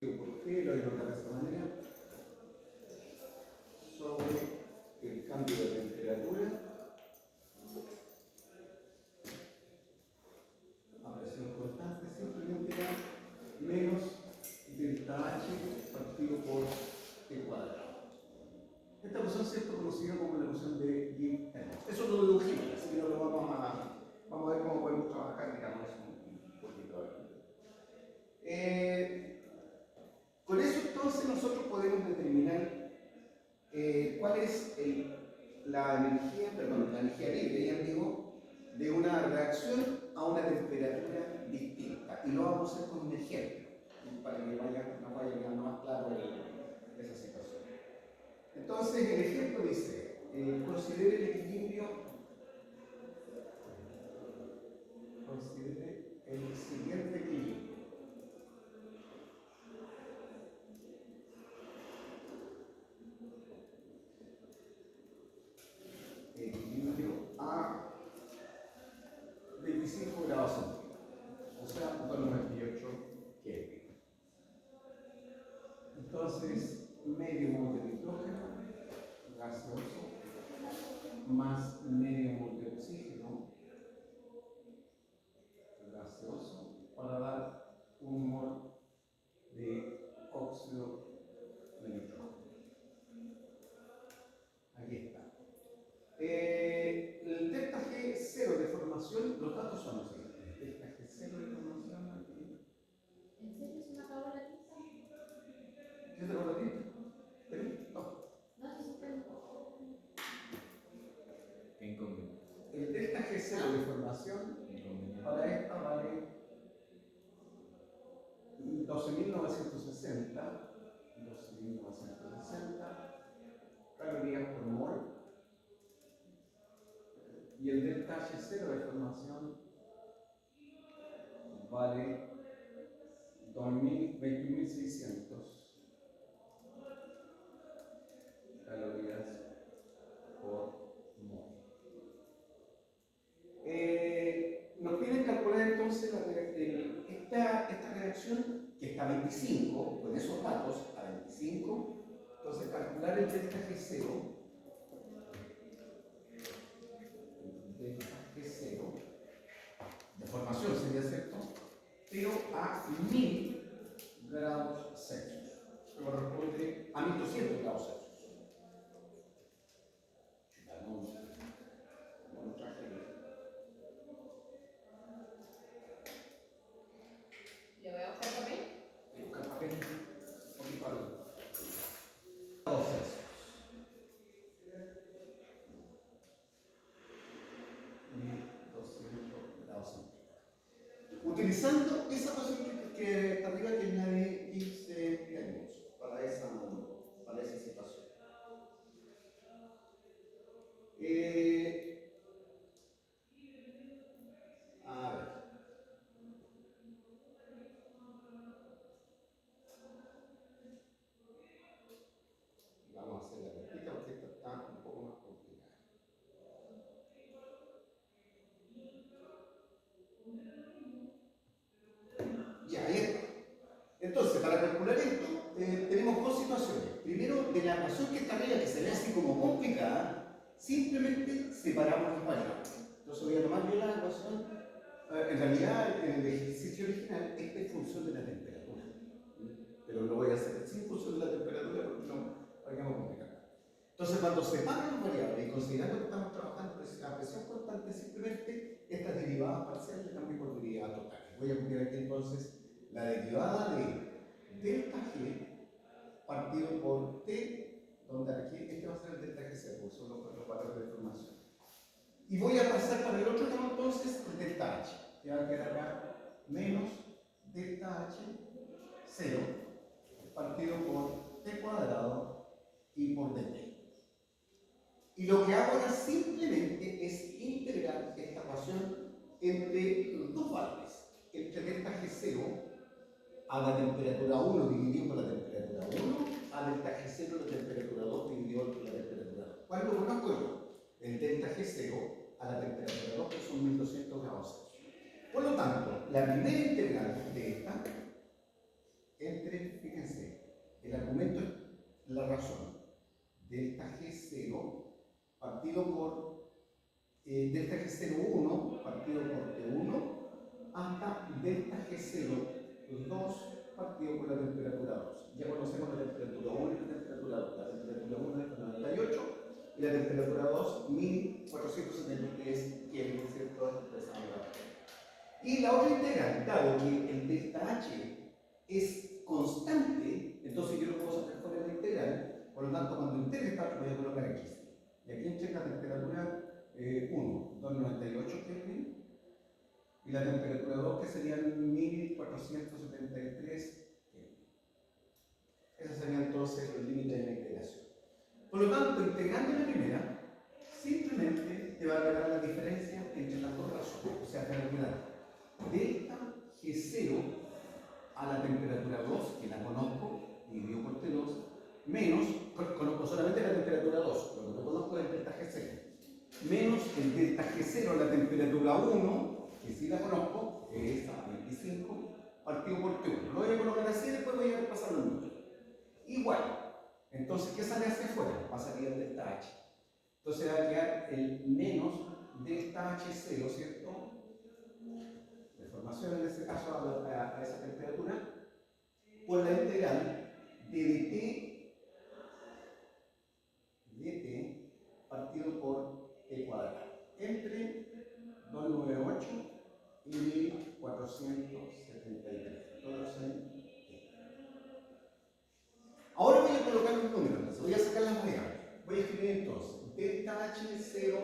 ¿Por qué lo denotar de esta manera? Sobre el cambio de temperatura a presión constante, simplemente da menos delta H partido por T cuadrado. Esta ecuación es conocida como la ecuación de Gibbs. Eso lo dedujimos, así que no lo vamos a ver cómo podemos trabajar, digamos, un poquito. Con eso entonces nosotros podemos determinar cuál es la energía libre, ya digo, de una reacción a una temperatura distinta. Y lo vamos a hacer con un ejemplo, para que nos vaya quedando más claro esa situación. Entonces el ejemplo dice, considere el siguiente equilibrio. Equilibrio a 25 grados centígrados, o sea, 298 Kelvin. Entonces, medio mol de nitrógeno gaseoso más medio mol de oxígeno gaseoso para dar un mol de óxido de nitrógeno. Aquí está. El delta G0 de formación, los datos son los siguientes. Delta G0 de formación aquí. ¿En serio se me acabó la tinta? ¿Qué te acabó la tinta? No. No, sí se fue. El delta G0 de formación para esta vale 12.960 calorías por mol, y el delta H0 de formación vale 21.600 calorías por mol. Nos piden calcular entonces esta reacción, que está a 25, con esos datos a 25, entonces calcular el delta G0, de formación sería cierto, pero a 1000 grados Celsius, que corresponde a 1200 grados Celsius. ¿Le voy a buscar papel? Buscar papel, un poquito algo. Grados Celsius. 1200 grados centígrados. Utilizando esa ecuación que está arriba, que es la de Gibbs para esa situación. A ver. Vamos a hacer la cortita porque esta está un poco más complicada. Ya, ahí está. Entonces, para calcular esto, tenemos dos situaciones. Primero, de la ecuación que está arriba, que se ve así como complicada, simplemente separamos las variables. Entonces voy a tomar yo la ecuación. En realidad, en el ejercicio original, esta es función de la temperatura. Pero lo voy a hacer sin función de la temperatura porque no vayamos a complicar. Entonces, cuando separo las variables y considerando que estamos trabajando a presión constante, simplemente estas derivadas parciales le cambio por derivadas totales. Voy a copiar aquí entonces la derivada de delta G partido por T, donde aquí este va a ser el delta G0, porque son los valores de formación. Y voy a pasar para el otro lado entonces el delta H, que va a quedar acá menos delta H 0 partido por T cuadrado y por dt. Y lo que hago ahora simplemente es integrar esta ecuación entre los dos valores, entre delta G0 a la temperatura 1 dividido por la temperatura 1, a delta G0 a la temperatura 2 dividido por la temperatura 2. ¿Cuál lo conozco yo? El delta G0 a la temperatura 2, que son 1200 grados Celsius. Por lo tanto, la primera integral de esta, entre El argumento es la razón. Delta G0 partido por delta G01 partido por T1 hasta delta G0 2 partido por la temperatura 2. Ya conocemos la temperatura 1 y la temperatura 2. La temperatura 1 es 98 y la temperatura 2, 1473 Kelvin, ¿cierto? Y la otra integral, dado que el delta H es constante, entonces yo lo puedo sacar fuera de la integral, por lo tanto, cuando integre esta, voy a colocar aquí. Y aquí check la temperatura 1, 298 Kelvin, y la temperatura 2, que serían 1473 Kelvin. Ese sería entonces el límite de la integración. Por lo tanto, integrando la primera, simplemente te va a dar la diferencia entre las dos razones. O sea, te va a quedar delta G0 a la temperatura 2, que la conozco, dividido por T2, menos, conozco solamente la temperatura 2, lo que no conozco es el delta G0, menos el delta G0 a la temperatura 1, que sí la conozco, que es a 25, partido por T1. Lo voy a colocar así y después voy a pasar los números. Igual. Entonces, ¿qué sale hacia afuera? Va a salir el delta H. Entonces va a quedar el menos delta H0, ¿cierto? Deformación en este caso a esa temperatura, por la integral de dt partido por T cuadrado entre 298 y 1473. Todos en T. Ahora voy a colocar un número, entonces voy a sacar las variables. Voy a escribir entonces delta H0,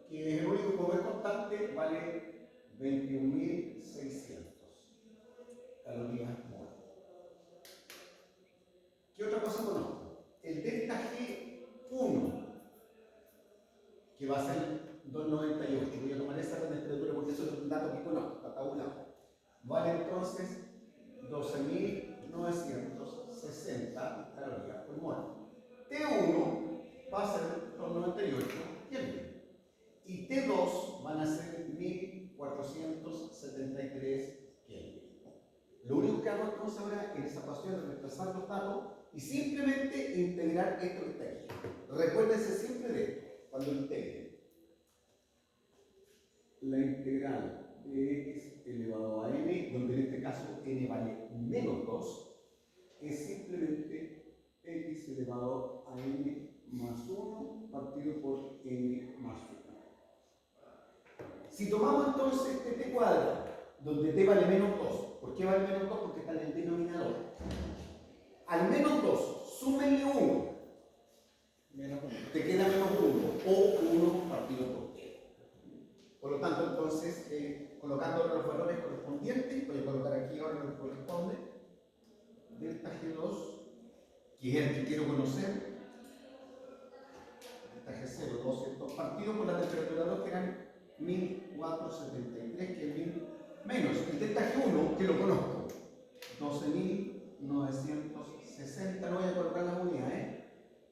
que es el único poder constante, vale 21.600 calorías mol. ¿Qué otra cosa conozco? El delta G1, que va a ser 298. Voy a tomar esa temperatura porque eso es un dato que conozco, está tabulado. Vale entonces 12.960 calorías por mol. T1 va a ser 298 Kelvin. Y T2 van a ser 1473 Kelvin. Lo único que hago entonces ahora en esa ecuación es reemplazar los datos y simplemente integrar esto que está aquí. Recuérdense siempre de esto, cuando integren. La integral de x elevado a n, donde en este caso n vale menos 2, es simplemente x elevado a n más 1 partido por n más 1. Si tomamos entonces este t cuadrado, donde t vale menos 2, ¿por qué vale menos 2? Porque está en el denominador. Al menos 2, súmenle 1. Te queda menos 1, o 1 partido por t. Por lo tanto, entonces, colocando los valores correspondientes, voy a colocar aquí ahora lo que corresponde, delta G2, que es el que quiero conocer, delta G0, 200 partido por la temperatura 2, que eran 1473 Kelvin, menos el delta G1, que lo conozco, 12.960, no voy a colocar las unidades,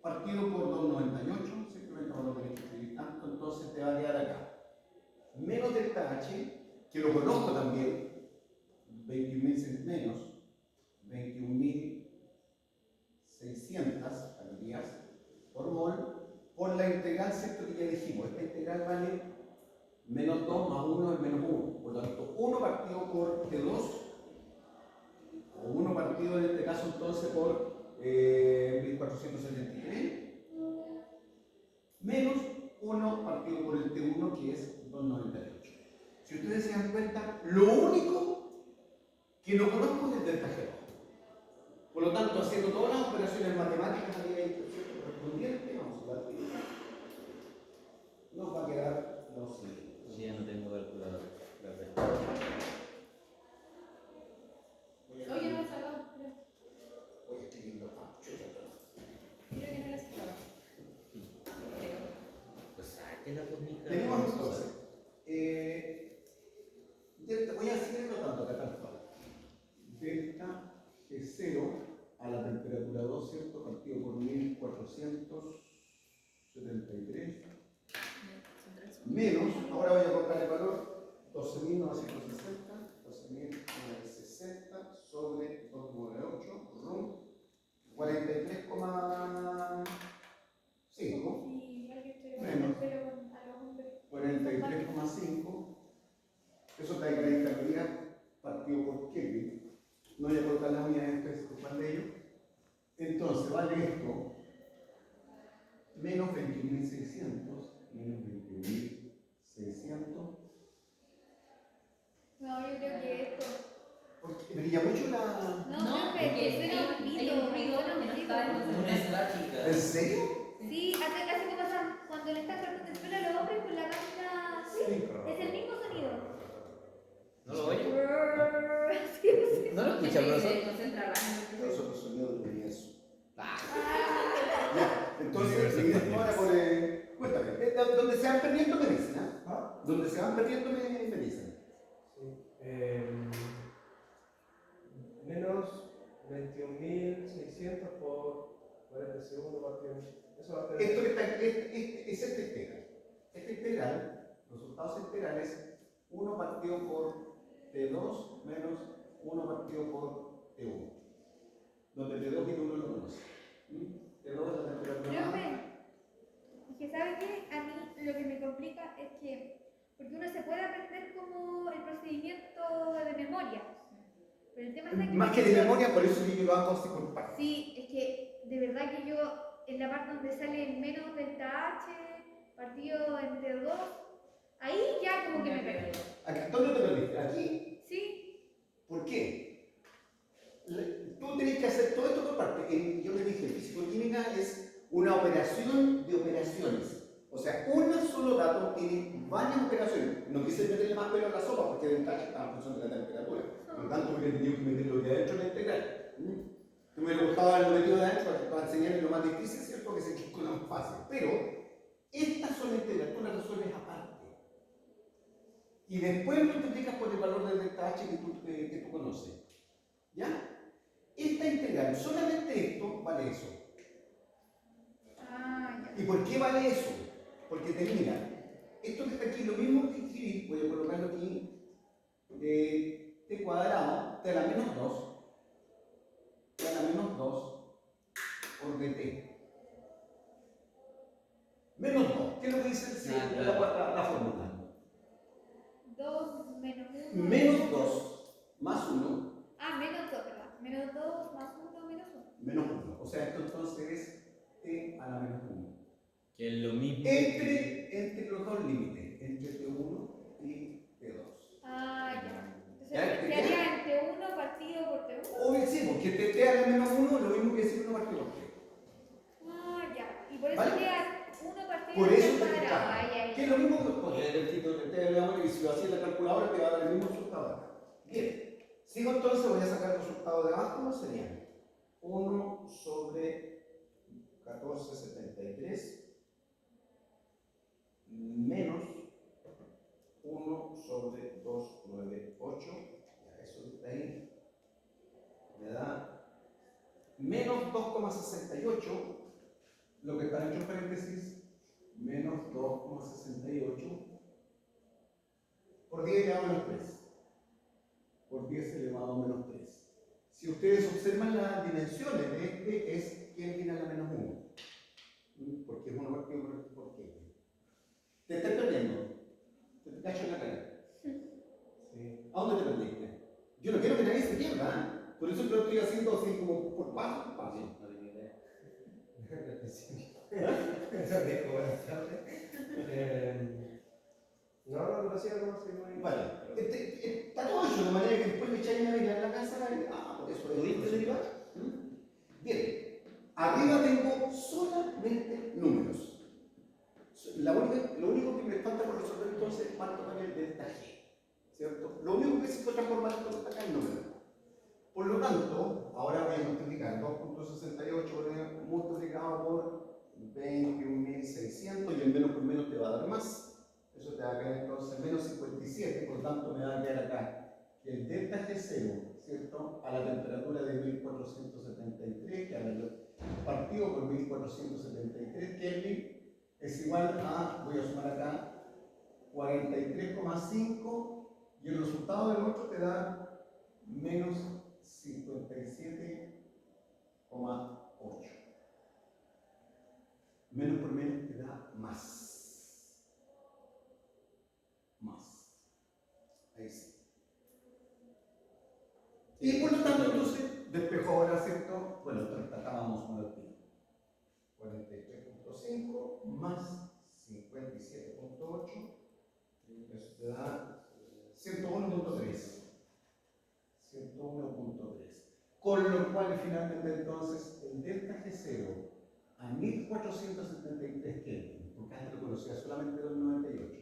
partido por 298, simplemente no lo tenéis que escribir tanto, entonces te va a quedar acá. Menos delta H, que lo conozco también, 21.000 menos 21.600 calorías por mol, por la integral, ¿cierto? Que ya dijimos, esta integral vale menos 2 más 1 es menos 1, por lo tanto 1 partido por T2, o 1 partido en este caso entonces por 1473, menos 1 partido por el T1, que es 298. Si ustedes se dan cuenta, lo único que no conozco es el delta G2. Por lo tanto, haciendo todas las operaciones matemáticas a nivel correspondiente, vamos a ver, nos va a quedar lo siguiente. Sí, ya no tengo calculador. Oye, no lo he sacado. Voy escribiendo. Mira que no lo he sacado. Pues sáquela por mi cara. Tenemos entonces, voy a seguir notando acá tal cual. Delta G0 a la temperatura 2, ¿cierto? Partido por 1473. Menos, ahora voy a colocar el valor 12.960 sobre 298. 43,5. Sí, aquí estoy Menos. pero a los hombres. 43,5. Eso te da que calorías partido por Kelvin. No voy a colocar las unidades específicas de ello. Entonces vale esto menos 21.600, menos 21.600. No, yo creo que esto. Porque brilla mucho la. No, creo que porque suena un pito, suena un pito. Una estática. ¿En serio? Sí, hace como cuando le están cortando el pelo a los hombres con la máquina. Sí, es el mismo sonido. ¿No lo oye? Sí, sí. ¿No lo escucha, profesor? Los otros sonidos del universo. Ah, Ya, entonces, seguimos ahora por. Cuéntame, ¿dónde se van perdiendo me dicen? ¿Ah? ¿Dónde se van perdiendo me dicen? Sí. Menos 21.600 por 40 segundos partido. Eso va a tener. Esto que está aquí es esta integral. Esta integral, los resultados integrales, 1 partido por T2 menos 1 partido por T1. Donde T2 y T1 lo conocen. T2 es la temperatura. profe, es que ¿sabe qué? A mí lo que me complica es que, porque uno se puede aprender como el procedimiento de memoria, pero el tema es que... Más que de memoria, por eso yo lo hago así por partes. Sí, es que de verdad que yo, en la parte donde sale menos delta H, partido entre 2, ahí ya como que me perdí. ¿Dónde te perdiste? Aquí. Sí, ¿Por qué? Tú tenés que hacer todo esto por parte. Yo les dije, físico-química es una operación de operaciones. O sea, un solo dato tiene varias operaciones. No quise meterle más pelo a la sopa porque de ventaja está en función de la temperatura. Por lo tanto, hubiera tenido que meterlo de adentro de la integral. Que me hubiera gustado haberlo metido de adentro para enseñarles lo más difícil, ¿cierto? Que se quede con lo más fácil. Pero estas son integrales, tú las resuelves aparte. Y después lo multiplicas por el valor del delta H que tú conoces. ¿Ya? Esta integral, solamente esto vale eso. ah, ya. ¿Y por qué vale eso? Porque termina. Esto que está aquí, lo mismo que escribir, voy a colocarlo aquí, t cuadrado, t a la menos 2, t a la menos 2 por dt. Menos 2. ¿Qué es lo que dice la fórmula? 2 menos 1. Menos 2 más 1 Ah, menos 2, ¿verdad? Menos 2 más 1 menos 1. menos 1. O sea, esto entonces es t a la menos 1. Que es lo mismo. Entre los dos límites, entre T1 y T2. Ah, ya. Entonces Ya, se haría entre 1 partido por T1. Obvio, sí, porque T a la menos 1 es lo mismo que decir 1 partido por T. Ah, ya. Y por eso ¿Vale? queda 1 partido Por eso por te cuadrado. está. Ay, ay, Que es lo mismo que poner el título de T a la menos y si lo hacías en la calculadora te va a dar el mismo resultado acá. Bien. Sigo entonces, voy a sacar el resultado de abajo, serían 1 sobre 1473 menos 1 sobre 298, ya eso está ahí, me da menos 2,68, lo que está entre paréntesis, menos 2,68 por 10 elevado a menos 3, por 10 elevado a menos 3. Si ustedes observan las dimensiones de este, es Kelvin a la menos 1, porque es 1 partido por Kelvin. Te estás perdiendo. Te cacho en la cara. Sí. ¿A dónde te perdiste? Yo no quiero que nadie se pierda, ¿eh? Por eso te lo estoy haciendo así como por paso por paso. No tengo idea. Eso dijo, buenas tardes. No, lo hacía como si no. Vale. Está todo hecho de manera que después le echáis una vela en la casa. Por eso ¿Pudiste derivar? Bien. Arriba tengo solamente números. Lo único que me falta por resolver entonces es cuánto vale el delta G, ¿cierto? Lo único que necesito transformar esto acá en número. Por lo tanto, ahora voy a multiplicar 2.68 multiplicado por 21.600 y el menos por menos te va a dar más. Eso te va a quedar entonces menos 57, por lo tanto me va a quedar acá que el delta G0, ¿cierto? A la temperatura de 1473, que ahora yo partido por 1473 Kelvin, es igual a, voy a sumar acá, 43,5 y el resultado del otro te da menos 57,8. Y por lo tanto, entonces, despejo ahora, ¿cierto? Bueno, entonces tratábamos con el PIB. 43.5 más 57.8, eso te da 101.3. 101.3. Con lo cual, finalmente, entonces, el delta G0 a 1473 Kelvin, porque antes lo conocía solamente del 98,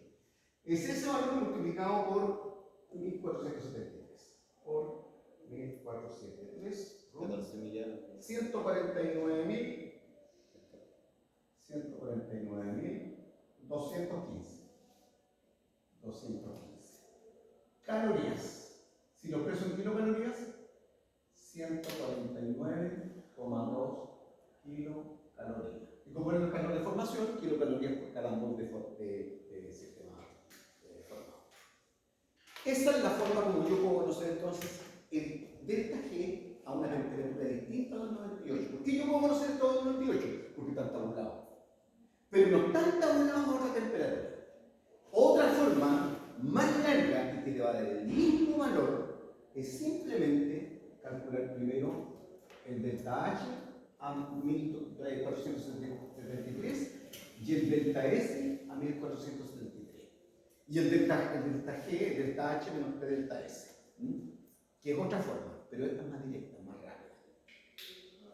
es ese valor multiplicado por 1473. Por 1473. 14 millones. 149.215. 215. Calorías. Si lo expreso en kilocalorías, 149,2 kilocalorías. Y como era el calor de formación, kilocalorías por cada mol de sistema formado. Esa es la forma como yo puedo conocer entonces el delta G a una temperatura distinta del 98. ¿Por qué yo puedo conocer todo el 98? Porque están tabulados. Pero no están tabulados a otra temperatura. Otra forma más larga y que te va a dar el mismo valor es simplemente calcular primero el delta H a 1473 y el delta S a 1473. Y el delta G, el delta H menos el delta S. Que es otra forma, pero esta es más directa, más rápida.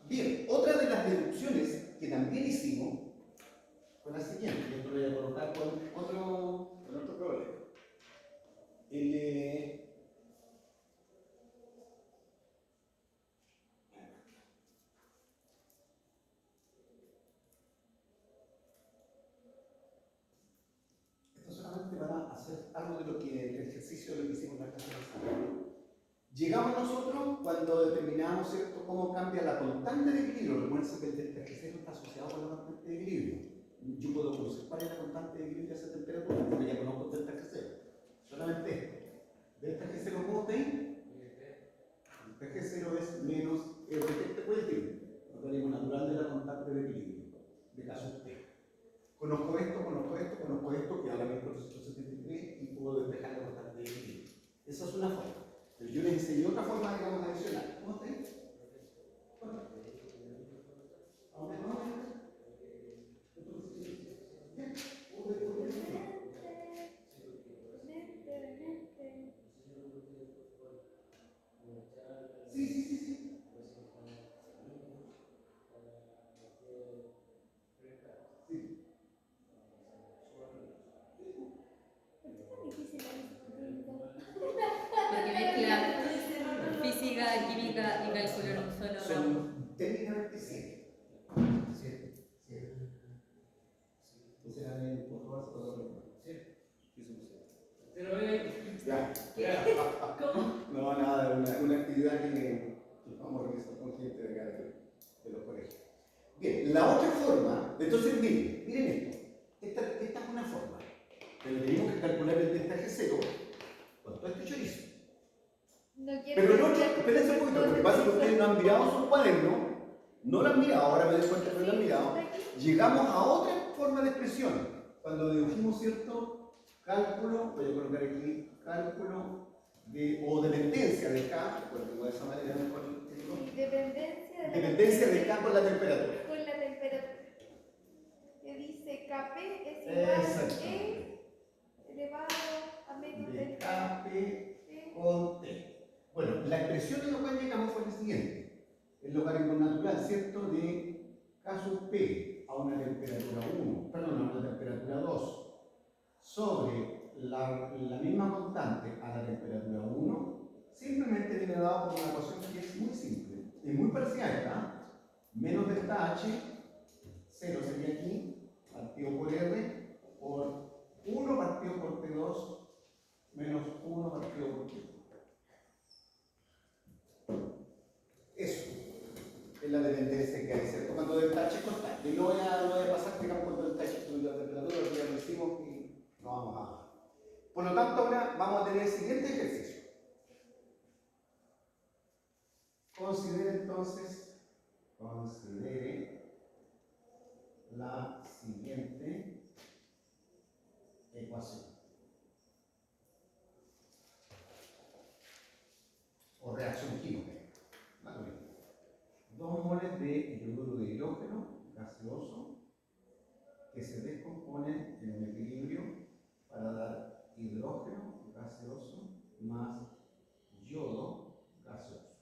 Bien, otra de las deducciones que también hicimos fue la siguiente, y esto lo voy a colocar con otro problema. Esto solamente para hacer algo de lo que el ejercicio de lo que hicimos la clase pasada. Llegamos nosotros cuando determinamos, ¿cierto?, cómo cambia la constante de equilibrio. Recuerden que el delta G0 está asociado con la constante de equilibrio. Yo puedo conocer cuál es la constante de equilibrio de esa temperatura, porque ya conozco el delta G0. Solamente esto. Delta G0, ¿cómo está ahí? Delta G0 es menos el efecto positivo, el logaritmo natural de la constante de equilibrio, de caso T. Conozco esto, que ahora 1473 y puedo despejar la constante de equilibrio. Esa es una forma. Pero yo les enseñé otra forma, digamos, adicional. ¿Cómo está ahí? Sí. Porque mezcla física, química y cálculo en un solo ramo. Son técnicamente 7. ¿Cómo? No, nada, una actividad que vamos a realizar con gente de acá de los colegios. Bien, la otra forma, entonces miren esto. Esta es una forma. Pero tenemos que calcular el delta G0 con todo este chorizo. No quiero Pero no, decir- espérense un poquito, lo que pasa es que ustedes no han mirado sus cuadernos, no lo han mirado, ahora me doy cuenta que no lo han mirado. Llegamos a otra forma de expresión, cuando dedujimos cierto cálculo, voy a colocar aquí, cálculo o dependencia de K, porque de esa manera mejor dependencia de K con la temperatura. Con la temperatura. Que dice Kp es igual a E elevado a menos De del Kp con T. Bueno, la expresión en la cual llegamos fue la siguiente. El logaritmo natural, ¿cierto?, de K sub P a una temperatura 1, perdón, a una temperatura 2, sobre la misma constante a la temperatura 1, simplemente viene dado por una ecuación que es muy simple, es muy parecida a esta. Menos delta H, 0 sería aquí, partido por R, por 1 partido por T2, menos 1 partido por T1. Eso es la dependencia que hay, ¿cierto? Cuando delta H es constante. Y no voy a pasar, digamos, cuando delta H es la temperatura, lo que ya lo hicimos y no vamos a. Por lo tanto, ahora vamos a tener el siguiente ejercicio. Considere entonces, la siguiente ecuación. O reacción química. hidrógeno gaseoso que se descompone en un equilibrio para dar hidrógeno gaseoso más yodo gaseoso.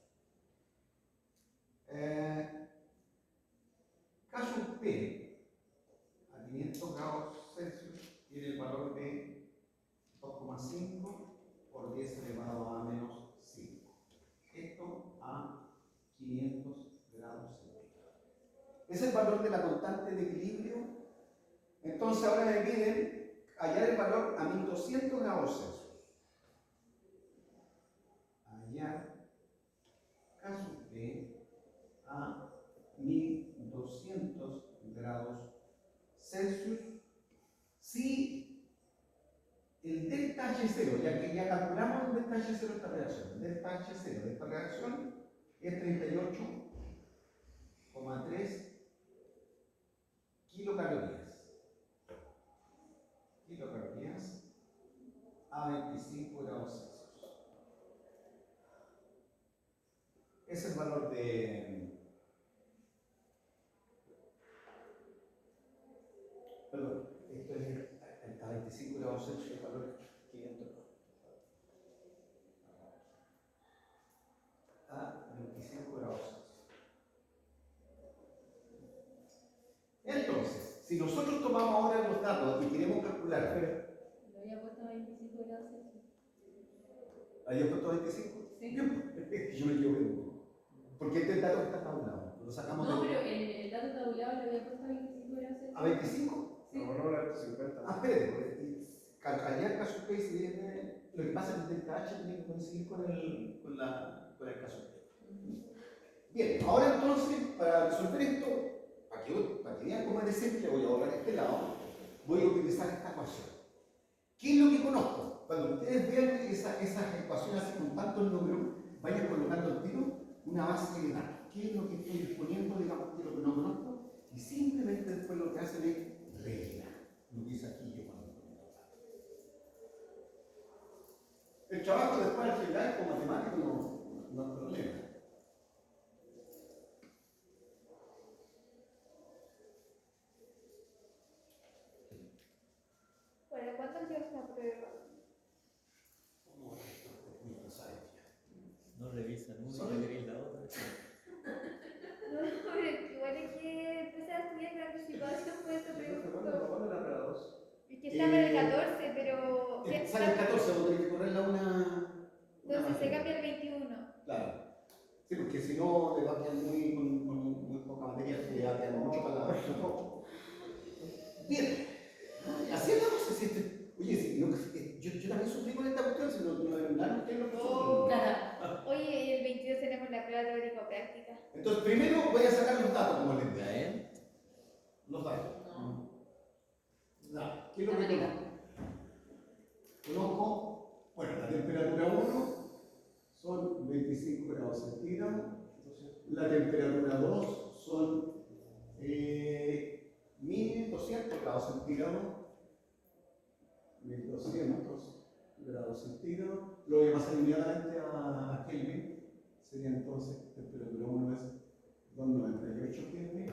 Caso P a 500 grados Celsius tiene el valor de 2,5 por 10 elevado a menos 5. Esto a 500 grados centígrados. Es el valor de la constante de equilibrio. Entonces ahora me piden hallar el valor a 1200 grados Celsius. Hallar caso P a 1200 grados Celsius si el delta H0, ya que ya calculamos el delta H0 de esta reacción, el delta H0 de esta reacción es 38,3 kilocalorías a 25 grados Celsius. Ese es el valor de... Perdón, esto es a 25 grados Celsius, el valor es 500. A 25 grados Celsius. Entonces, si nosotros tomamos ahora los datos y queremos calcular... Lo había puesto a 25 grados Celsius. ¿Había puesto 25? Sí. Yo me equivoqué un poco. Porque este dato está tabulado. Lo sacamos No, de... pero el dato tabulado lo había puesto a 25 grados Celsius. ¿A 25? Sí. No, no, la 50. Ah, espérate, allá caso P si viene, lo que pasa es que el delta H tiene que coincidir con el caso P. Bien, ahora entonces, para resolver esto, para que vean cómo es de simple, voy a borrar este lado, voy a utilizar esta ecuación. ¿Qué es lo que conozco? Cuando ustedes vean esas ecuaciones así con tantos números, vayan colocando al tiro una base de datos. ¿Qué es lo que estoy disponiendo, digamos, que es lo que no conozco? Y simplemente después lo que hacen es rellenar. Lo que hice aquí yo cuando pongo los datos. El trabajo después al general como matemático no es problema. ¿Para cuándo llevas la prueba? ¿Cómo es esto? Ni lo sabe ya. No revisan una Solo- y queréis la otra. No, pero igual es que empecé a estudiar la anticipación por eso pregunto. ¿Cuándo era para 2? Es que está para el 14, pero... Sale el 14, vos tenés que correrla una Entonces se máquina. cambia el 21. Claro. Sí, porque si no, le va a quedar con muy poca materia, le va a quedar mucho para la Bien. Así es la cosa. Oye, si no, yo también sufrí con esta cuestión, si no de verdad no tengo que sufrir. Nada. Oye, y el 22 tenemos la prueba teórico-práctica. Entonces, primero voy a sacar los datos, como les ¿Ya dije. ven? Los datos. No. Ya. ¿Qué es lo que Temática. conozco? Bueno, la temperatura 1 son 25 grados centígrados. La temperatura 2 son 1200 grados centígrados. 1200 grados centígrados. Lo voy a pasar inmediatamente a Kelvin. Sería entonces, temperatura 1 es 298 Kelvin.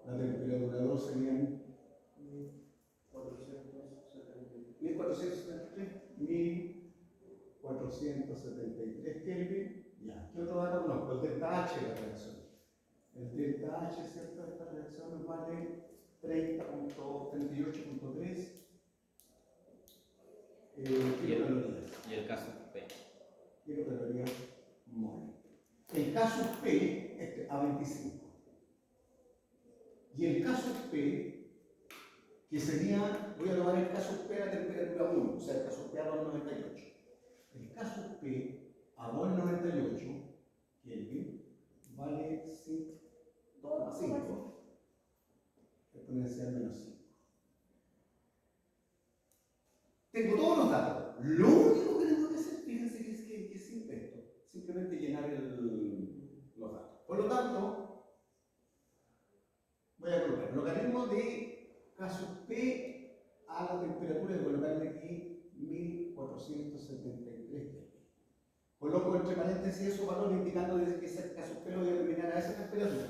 La temperatura 2 serían 1473, 1473 Kelvin. Ya. ¿Qué otro dato conozco? El delta H de la reacción. El delta H, ¿cierto? De esta reacción nos vale 30.38.3 kilocalorías. Y el caso P. Kilocalorías mol. El caso P es a 25. Y el caso P, que sería, voy a tomar el caso P a temperatura 1, o sea, el caso P a 298. El caso P a 298 Kelvin vale 2,5 exponencial menos 5. Tengo todos los datos. Lo único que tengo que hacer, fíjense que es simple esto. Simplemente llenar los datos. Por lo tanto, voy a colocar el logaritmo de caso P a la temperatura de colocarle aquí 1473 Kelvin. Coloco entre paréntesis esos valores indicando que ese caso P lo voy a determinar a esa temperatura.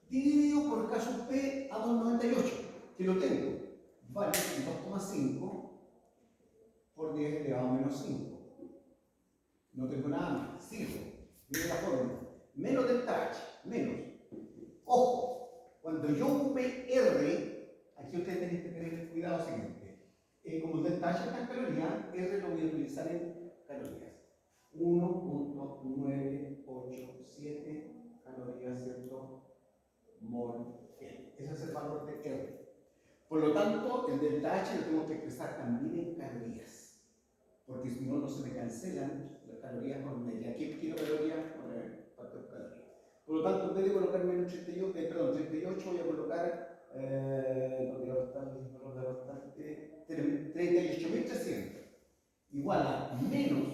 dividido por K sub P a 2,98, que lo tengo, vale 2,5 por 10 elevado a menos 5. No tengo nada más, sigo. Mire la fórmula. Menos delta H, menos. Ojo, cuando yo ocupe R, aquí ustedes tienen que tener el cuidado siguiente. Como delta H está en calorías, R lo voy a utilizar en calorías. 1.987 calorías, ¿cierto? Mol. Ese es el valor de R. Por lo tanto, el delta H lo tengo que expresar también en calorías. Porque si no, no se me cancelan las calorías con media. Aquí kilocalorías con el factor calorías. Por lo tanto, en vez de colocar menos 38, voy a colocar, ¿dónde va a estar el valor de bastante? 38.300. Igual a menos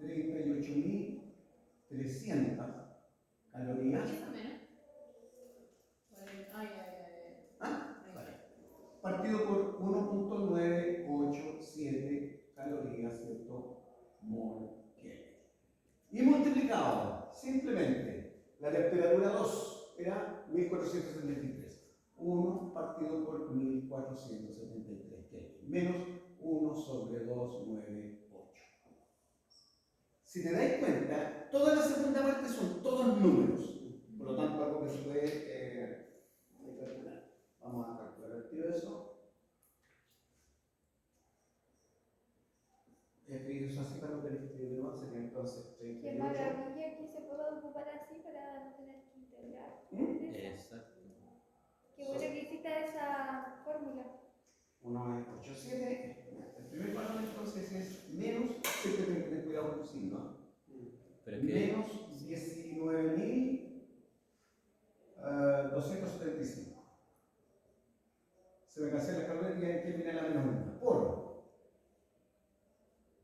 38.300 calorías. ¿Eso menos? Ay. ¿Ah? Vale. Partido por 1.987 calorías, ¿cierto? Mol Kelvin. Y multiplicado, simplemente, la temperatura 2 era 1473. 1 partido por 1473 Kelvin, menos 1 sobre 298. Si te dais cuenta, toda la segunda parte son todos números. Por lo tanto, algo que se puede calcular. Vamos a calcular el tiro de eso. Escribir así para no tener que escribir de nuevo, sería entonces Qué 38. maravilla que se pueda ocupar así para no tener que integrar. Exacto. Qué bueno que hiciste esa fórmula. 1,87. El primer valor entonces es menos, siempre tengo que tener cuidado con el signo. Pero es que Menos 19.275. Se me cancela la caloría y que viene la menos 1. Por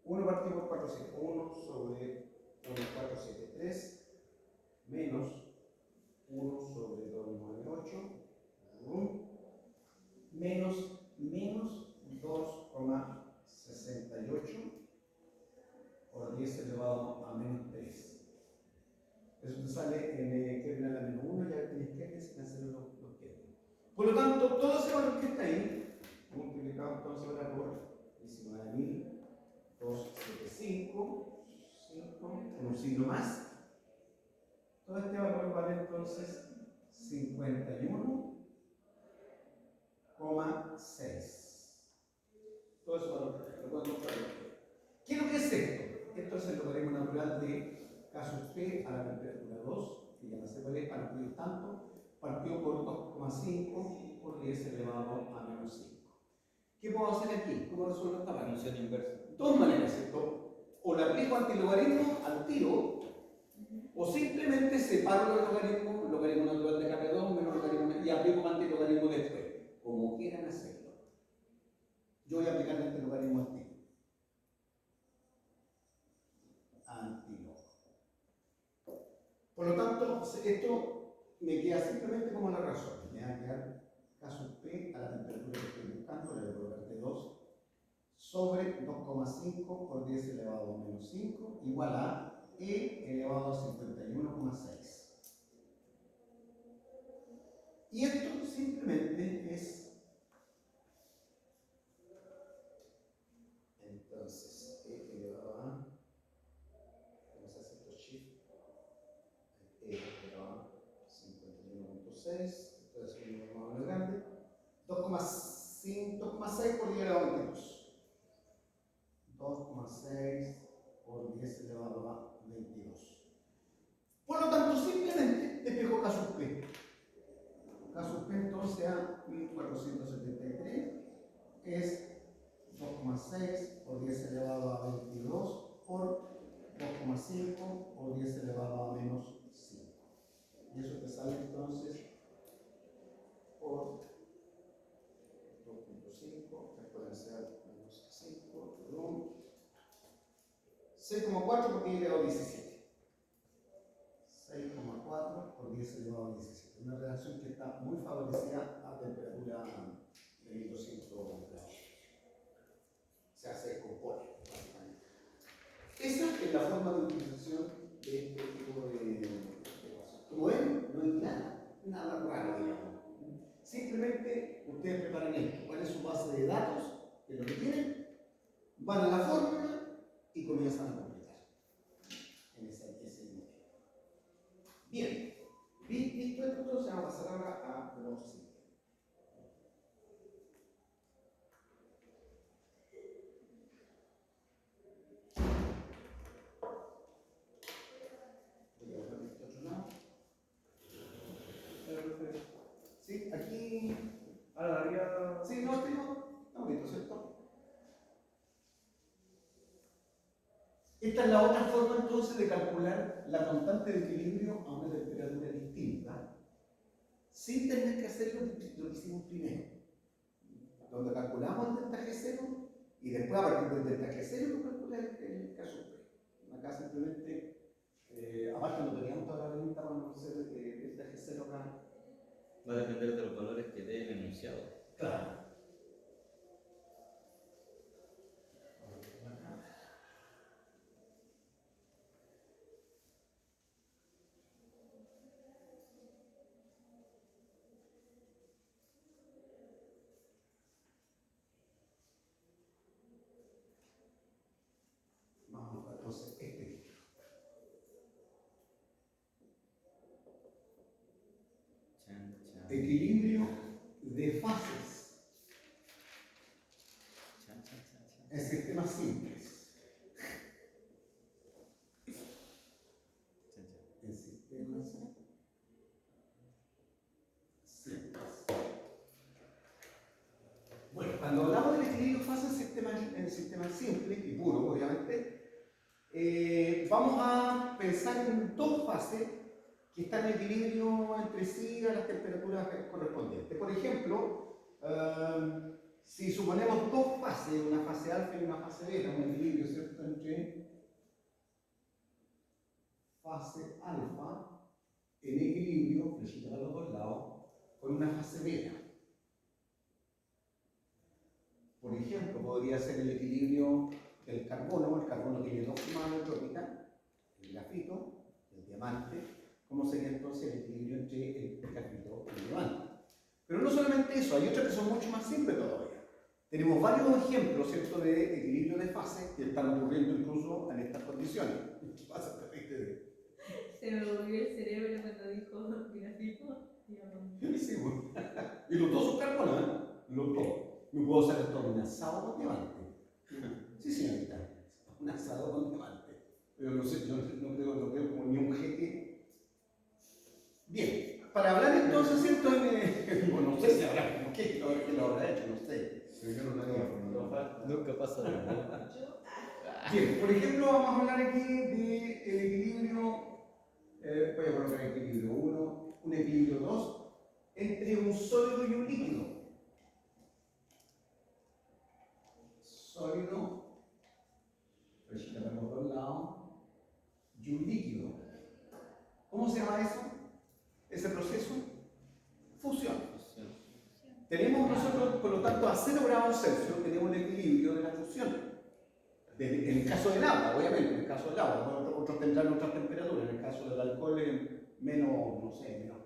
1 partido por 400. 1 sobre 1,473 menos 1 sobre 298 menos 2,68 por 10 elevado a menos 3. Eso te sale en que viene a la menos 1, ya tienes que se cancelan los que. Por lo tanto, todo ese valor que está ahí, multiplicado entonces ahora por 19.275, un signo más. Todo este valor vale entonces 51,6. Todo ese valor lo puedo encontrar. ¿Qué es lo que es esto? Esto es el logaritmo natural de K sub P a la temperatura 2, que ya no se puede partir tanto, partido por 2,5 por 10 elevado a menos 5. ¿Qué puedo hacer aquí? ¿Cómo resuelvo esta parte? función inversa. Dos maneras, ¿cierto? O le aplico antilogaritmo al tiro, o simplemente separo los logaritmos, logaritmo natural de KP2 menos logaritmo, y aplico antilogaritmo después. Como quieran hacerlo. Yo voy a aplicar el antilogaritmo al tiro. Por lo tanto, esto me queda simplemente como la razón. Me va a quedar K sub P a la temperatura que estoy buscando, le voy a colocar T2, sobre 2,5 por 10 elevado a menos 5, igual a E elevado a 51,6. Y esto simplemente es, entonces, E elevado a, vamos a hacer esto shift, E elevado a 51,6, entonces un número más grande, 2,6 por 10 elevado a 22. 2,6 por 10 elevado a 22. Por lo tanto, simplemente despejo K sub P. K sub P entonces a 1473 es 2,6 por 10 elevado a 22 por 2,5 por 10 elevado a menos 5. Y eso te sale entonces por 2,5 exponencial menos 5, 6,4 por 10 elevado a 17. 6,4 por 10 elevado a 17. Una reacción que está muy favorecida a temperatura de 1200 grados. Se descompone, básicamente. Esa es la forma de utilización de este tipo de ecuación. Como ven, no hay nada. Bien, visto esto, entonces vamos a pasar ahora a lo siguiente. Voy a borrar este otro lado. Sí, aquí. Ahora daría. Sí, no, está bonito, ¿cierto? Esta es la otra forma entonces de calcular la constante de equilibrio a una temperatura distinta, sin tener que hacer lo que hicimos primero, donde calculamos el delta G0 y después a partir del delta G0 calcular el caso P. Acá simplemente, aparte no teníamos toda la herramienta para conocer el delta G0 acá. Va a depender de los valores que dé el enunciado. Claro. Vamos a ver entonces este. Chan, chan. Equilibrio de fases Chan, chan, chan, chan. en sistemas simples. Chan, chan. En sistemas simples. Bueno, cuando hablamos del equilibrio de fases en sistemas simples y puros, obviamente, vamos a pensar en dos fases que están en equilibrio entre sí a las temperaturas correspondientes. Por ejemplo, si suponemos dos fases, una fase alfa y una fase beta, un equilibrio, ¿cierto?, entre fase alfa en equilibrio, flechita a los dos lados, con una fase beta. Por ejemplo, podría ser el equilibrio del carbono. El carbono tiene dos formas alotrópicas, el grafito, el diamante. ¿Cómo sería entonces el equilibrio entre el grafito y el diamante? Pero no solamente eso, hay otras que son mucho más simples todavía. Tenemos varios ejemplos, ¿cierto?, de equilibrio de fases que están ocurriendo incluso en estas condiciones. ¿Qué pasa? Se me volvió el cerebro cuando dijo grafito. Sí, bueno. Y los dos son carbono, ¿eh? Los dos. Me puedo hacer esto un asado con diamante. Sí, señorita. Un asado con diamante. Pero no sé, yo no creo como ni un jeque. Bien, para hablar entonces, ¿cierto? Bueno, no sé si habrá, ¿qué lo habrá hecho? No sé. Yo no lo haría. Nunca pasa nada. Bien, por ejemplo, vamos a hablar aquí del equilibrio. Voy a colocar equilibrio 1, un equilibrio 2, entre un sólido y un líquido. Sólido, flechita para los dos lados, y un líquido. ¿Cómo se llama eso? Ese proceso, fusión. Tenemos nosotros, por lo tanto, a 0 grados Celsius tenemos el equilibrio de la fusión. En el caso del agua, obviamente, en el caso del agua, otros tendrán otras temperaturas. En el caso del alcohol, menos, no sé, menos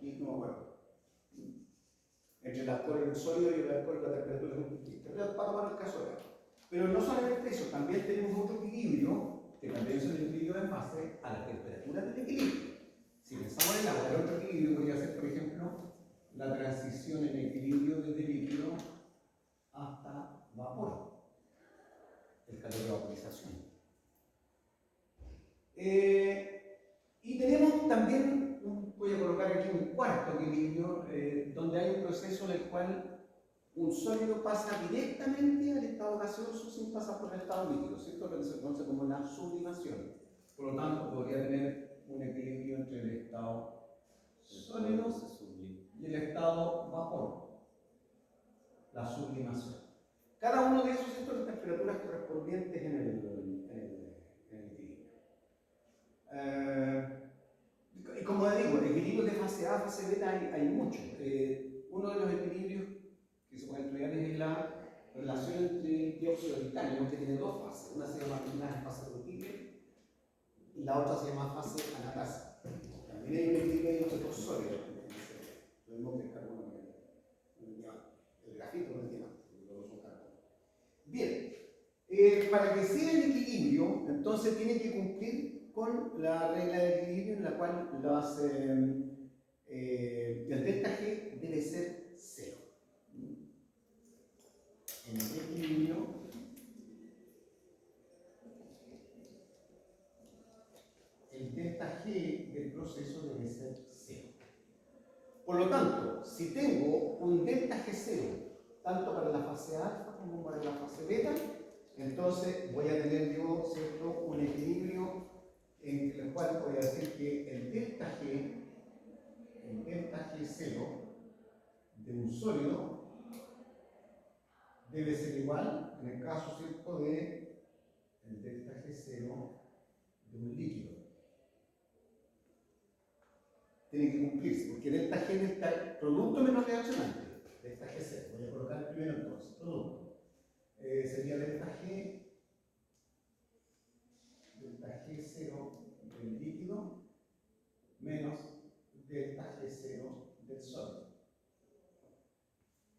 15, no me acuerdo. Entre el alcohol sólido y el alcohol, la temperatura es muy distinta. Pero para tomar el caso del agua. Pero no solamente eso, también tenemos otro equilibrio, que también es el equilibrio de fase a la temperatura del equilibrio. Si pensamos en el agua, el otro equilibrio podría ser, por ejemplo, la transición en equilibrio desde líquido hasta vapor, el calor de vaporización. Y tenemos también, voy a colocar aquí un cuarto equilibrio, donde hay un proceso en el cual un sólido pasa directamente al estado gaseoso sin pasar por el estado líquido, ¿cierto? Lo que se conoce como una sublimación. Por lo tanto, podría tener un equilibrio entre el estado sólido y el estado vapor, la sublimación. Cada uno de esos son las temperaturas correspondientes en el equilibrio. Y como digo, el equilibrio de fase A, fase beta hay muchos. Uno de los equilibrios que se puede estudiar es la relación entre dióxido de titanio, que tiene dos fases. Una se llama fase rutile y la otra se llama fase anatasa. También hay un equilibrio entre dos sólidos. Lo mismo que el carbono con el diamante. El grafito con el diamante, porque los dos son carbono. Bien, para que sea el equilibrio, entonces tiene que cumplir con la regla de equilibrio en la cual el delta G debe ser 0. En el equilibrio el delta G del proceso debe ser 0. Por lo tanto, si tengo un delta G0 tanto para la fase alfa como para la fase beta, entonces voy a tener yo, ¿cierto?, un equilibrio en el cual voy a decir que el delta G0 de un sólido debe ser igual, en el caso, ¿cierto?, de el delta G0 de un líquido. Tiene que cumplirse, porque delta G está producto menos reaccionante. Delta G0, voy a colocar primero entonces, producto. Sería delta G0 del líquido menos delta G0 del sólido.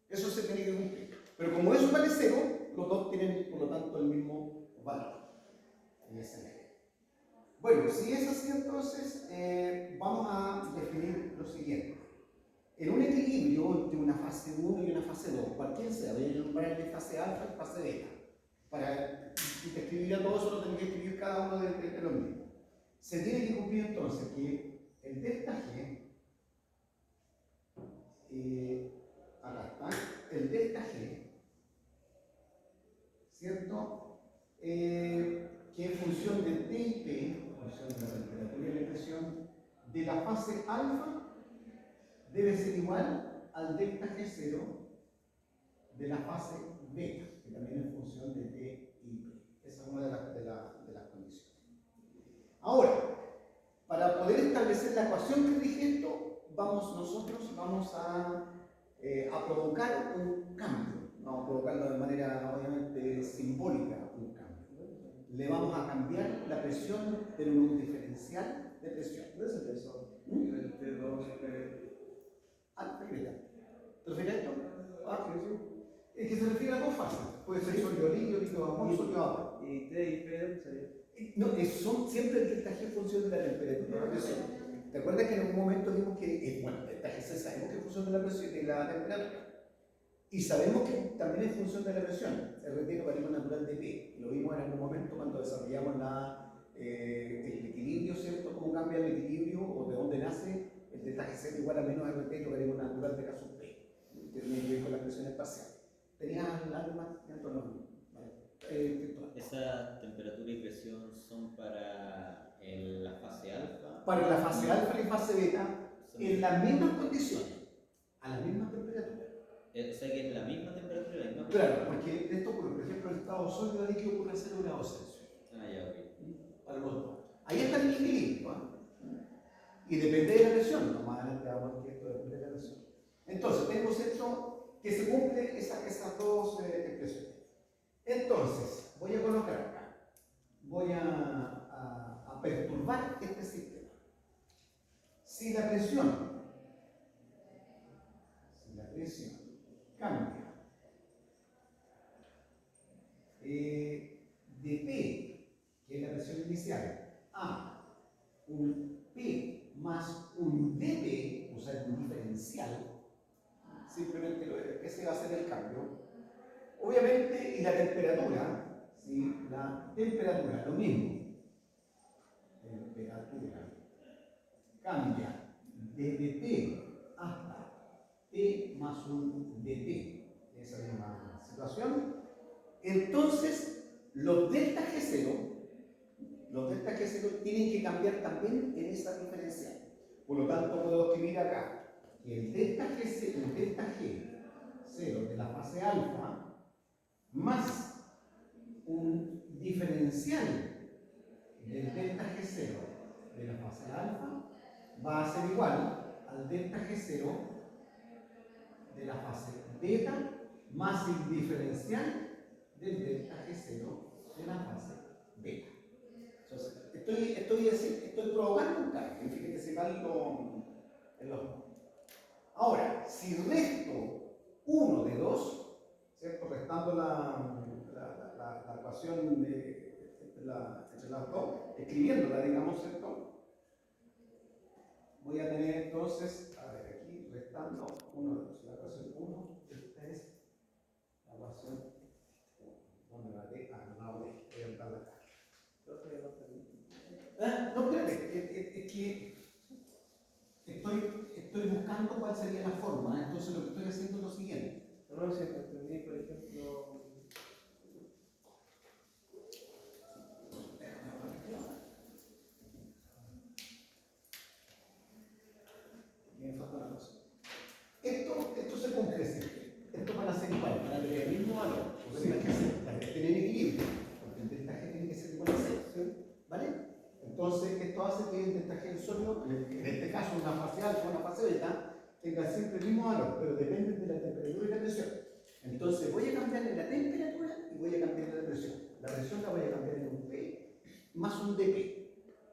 Eso se tiene que cumplir. Pero como eso vale 0, los dos tienen por lo tanto el mismo valor en ese medio. Bueno, si es así, entonces vamos a definir lo siguiente. En un equilibrio entre una fase 1 y una fase 2, cualquiera sea, voy a nombrarle fase alfa y fase beta. Para describir a todo eso, lo tengo que escribir cada uno de los mismos. Se tiene que cumplir entonces que el delta G, acá está, el delta G, ¿cierto? Que en función de T y P, en función de la temperatura y la presión, de la fase alfa debe ser igual al delta G0 de la fase beta, que también es en función de T y P. Esa es una de las condiciones. Ahora, para poder establecer la ecuación que rige esto, nosotros vamos a provocar un cambio. Vamos a provocarlo de manera obviamente simbólica, un cambio. Le vamos a cambiar la presión de un diferencial de presión. ¿Dónde es eso? El T2, Alfa y beta. ¿Te refieres a esto? Ah, sí, Es que se refiere a dos fases. Puede ser sólido líquido, líquido vapor, sólido vapor. sí. Y T y P sería. No, son siempre el delta G en función de la temperatura y la presión. ¿Te acuerdas que en algún momento vimos que, bueno, el delta G sabemos que es en función de la presión y de la temperatura? Y sabemos que también es en función de la presión. El retiro logaritmo natural de P. Lo vimos en algún momento cuando desarrollamos el equilibrio, ¿cierto? Cómo cambia el equilibrio o de dónde nace el delta G igual a menos RT logaritmo natural de caso P. Que tiene que ver con la presión espacial. ¿Tenías algo más? ¿Esa temperatura y presión son para la fase alfa? Para la fase alfa y fase beta, en las mismas condiciones, a la misma temperatura. O sea que es la misma temperatura y la misma presión. Claro, porque esto ocurre, por ejemplo, el estado sólido líquido ocurre a 0 grados Celsius. Ah, ya, ok. Para los dos. Ahí está el equilibrio, ¿eh? Y depende de la presión, no más adelante vamos a ver que esto depende de la presión. Entonces, tenemos esto que se cumple esas dos expresiones. Entonces, voy a colocar acá, voy a perturbar este sistema. Si la presión cambia de P, que es la presión inicial, a un P más un dP, o sea, un diferencial, simplemente ese va a ser el cambio. Obviamente, y la temperatura, ¿sí? La temperatura, lo mismo. Temperatura cambia desde T hasta T más un dT, esa misma situación. Entonces, los delta G0 tienen que cambiar también en esa diferencial. Por lo tanto, puedo escribir acá que el delta G0 de la fase alfa más un diferencial del delta G0 de la fase alfa va a ser igual al delta G0 de la fase beta más el diferencial del delta G0 de la fase beta. Entonces, estoy provocando un cambio, fíjate si va en los dos. Ahora, si resto 1 de 2, ¿cierto? Restando la ecuación entre ¿cierto? Escribiéndola, digamos, ¿cierto? Voy a tener entonces, a ver, aquí restando 1 de la ecuación 1, esta es la ecuación 1. ¿Dónde la de? Ah, no la de, voy a anotarla acá. No, espérate, es que estoy buscando cuál sería la forma, entonces lo que estoy haciendo es lo siguiente. No sé si te entendí, por ejemplo. Me falta una cosa. Esto se cumple siempre. Esto van a ser igual, van a tener el mismo valor. O sea, para que tener equilibrio, porque el deltaje tiene que ser igual a 0. ¿Vale? Entonces, esto hace que el deltaje del sólido, en este caso una fase alfa o una fase beta, tenga siempre el mismo valor, pero depende de la temperatura y la presión. Entonces, voy a cambiarle la temperatura y voy a cambiarle la presión. La presión la voy a cambiar en un P más un dP.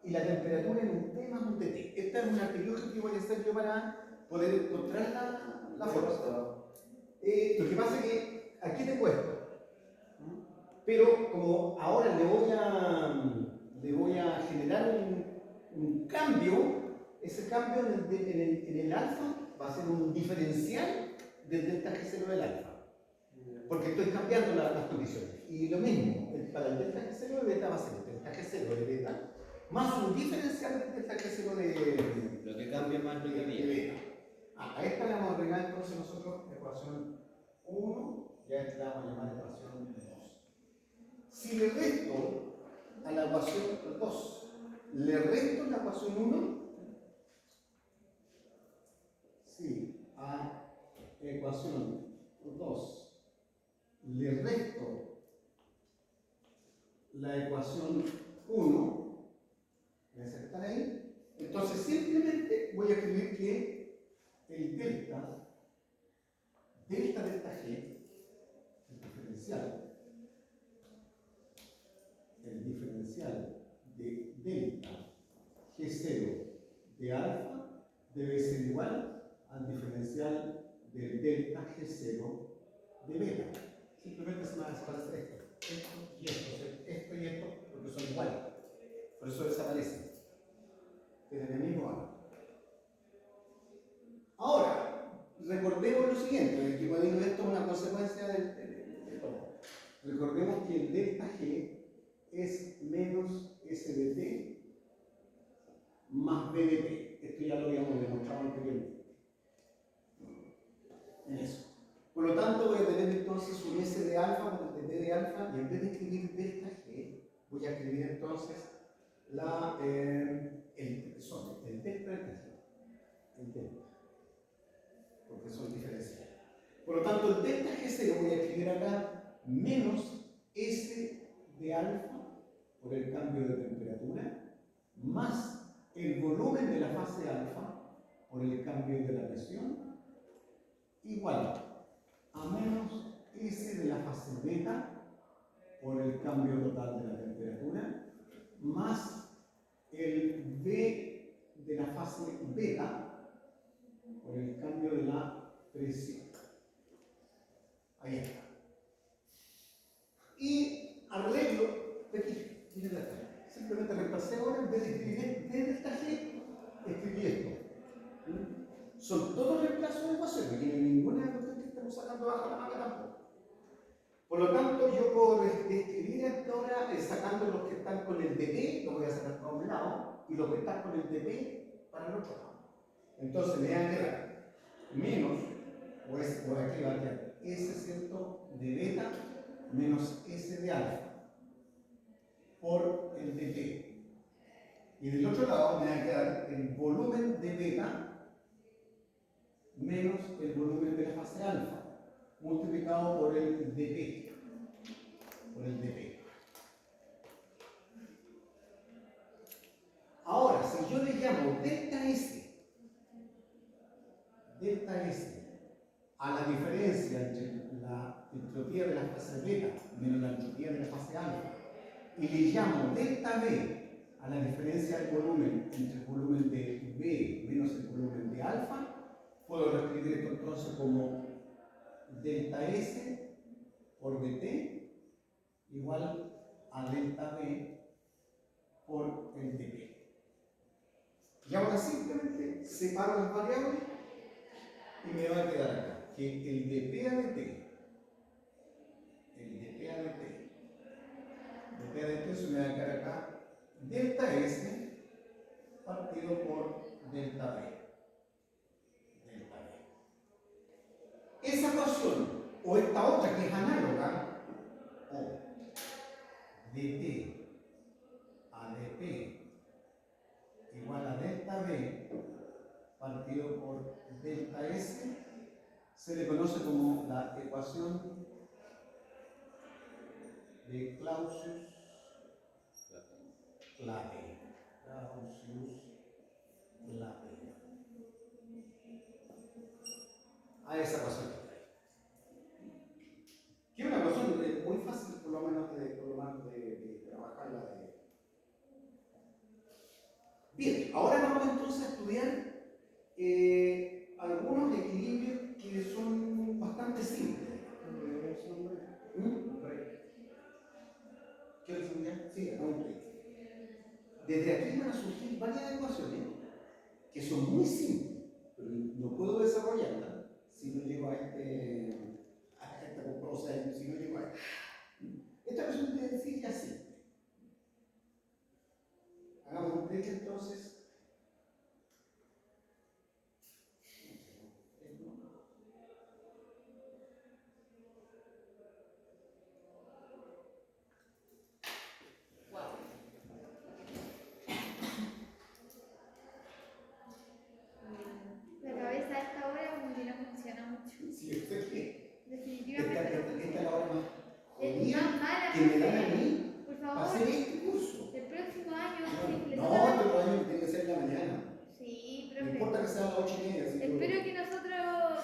Y la temperatura en un T más un dT. Esta es una artilugio que voy a hacer yo para poder encontrar la forma. Lo que pasa es que aquí te cuesta, pero como ahora le voy a generar un cambio, ese cambio en el alfa va a ser un diferencial del delta G0 del alfa, porque estoy cambiando las condiciones. Y lo mismo, para el delta G0 de beta va a ser el delta G0 de beta más un diferencial del delta G0 de Lo que cambia más lo que de viene. beta. A esta le vamos a agregar entonces nosotros ecuación 1, y a esta la vamos a llamar ecuación 2. Si le resto a la ecuación 2, le resto la ecuación 1, si a ecuación 2 le resto la ecuación 1, voy a aceptar ahí, entonces simplemente voy a escribir que el delta delta G, el diferencial de delta G0 de alfa debe ser igual al diferencial del delta G0 de beta. Simplemente se me va a desaparecer esto y esto, porque son iguales. Por eso desaparecen. Tienen el mismo valor. Ahora, recordemos lo siguiente, que cuando digo esto es una consecuencia de todo. Recordemos que el delta G es menos S de T más B de T. Esto ya lo habíamos demostrado anteriormente. En eso. Por lo tanto, voy a tener entonces un S de alfa con el T de alfa, y en vez de escribir delta G, voy a escribir entonces el delta del G. El delta. Porque son diferenciales. Por lo tanto, el delta G0 voy a escribir acá menos S de alfa por el cambio de temperatura, más el volumen de la fase alfa por el cambio de la presión, igual a menos S de la fase beta por el cambio total de la temperatura, más el V de la fase beta por el cambio de la presión. Ahí está. Y arreglo, aquí, miren acá. Simplemente reemplacé ahora, en vez de escribir D delta G, escribí esto. Son todos reemplazos de ecuaciones, no hay ninguna cuestión que estamos sacando bajo la manga tampoco. Por lo tanto, yo puedo escribir esto ahora sacando los que están con el dP, lo voy a sacar para un lado, y los que están con el dP para el otro lado. Entonces me va a quedar menos, o aquí va a quedar S ciento de beta menos S de alfa por el dP. Y del otro lado me va a quedar el volumen de beta menos el volumen de la fase alfa multiplicado por el dP. Ahora, si yo le llamo delta S a la diferencia entre la entropía de la fase beta menos la entropía de la fase alfa, y le llamo delta B a la diferencia del volumen entre el volumen de B menos el volumen de alfa, puedo reescribir esto entonces como delta S por dt igual a delta B por el dp. Y ahora simplemente separo las variables y me va a quedar acá que el dp a dt, se me va a quedar acá delta S partido por delta B. Esa ecuación o esta otra que es análoga, o dt a dp igual a delta B partido por delta S, se le conoce como la ecuación de Clausius-Clapeyron. A esa ecuación que está ahí. Que es una ecuación muy fácil, por lo menos de trabajarla. Bien, ahora vamos entonces a estudiar algunos equilibrios que son bastante simples. ¿Qué le familiar? Sí, desde aquí van a surgir varias ecuaciones que son muy simples, pero no puedo desarrollarlas si no llego a esta cosa, si no llego a esta. Esta ecuación te decir ya simple. Hagamos un break entonces. La cabeza a esta hora como que no funciona mucho. Sí, usted qué. Definitivamente no Esta es funciona. la hora más Es jodida más mala, que me dan a profe. mí Por para favor, hacer este curso. el próximo año, si le No, toca- este otro año tiene que ser en la mañana. Sí, No profe. importa que sea a las 8:30. Si Espero que nosotros no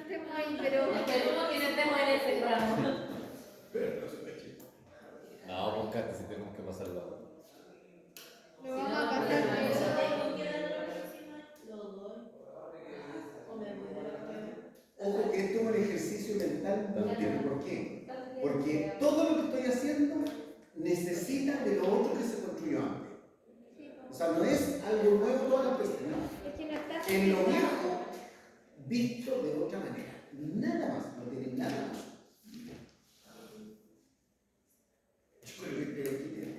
estemos ahí, pero Esperemos que no estemos en ese ramo. No, buscate si tenemos que pasarlo ahora. lo vamos a pasar Ojo que esto es un ejercicio mental muy útil. ¿Por qué? Porque todo lo que estoy haciendo necesita de lo otro que se construyó antes. O sea, no es algo nuevo todas las veces, no. Es que no está En lo viejo, visto de otra manera. Nada más, no tiene nada más. Yo creo que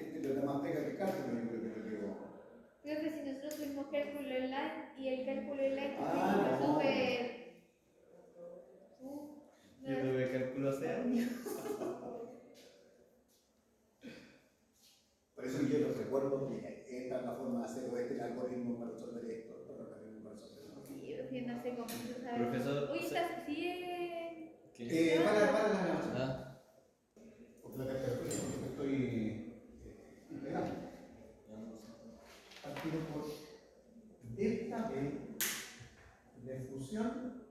este le da más pega que cálculo, yo creo que lo digo. Creo que si nosotros tuvimos cálculo online y el cálculo online Ah, fue no. súper. Yo tuve cálculo hace años. Por eso yo los recuerdo que esta es la forma de hacerlo, este es el algoritmo para resolver esto, el algoritmo para resolver esto. Sí, porque no sé cómo se sabe. Profesor, Oye, ¿estás sigue? ¿Qué? Para la grabación. Ah, Porque la temperatura es porque estoy pegando. Partido por delta B de fusión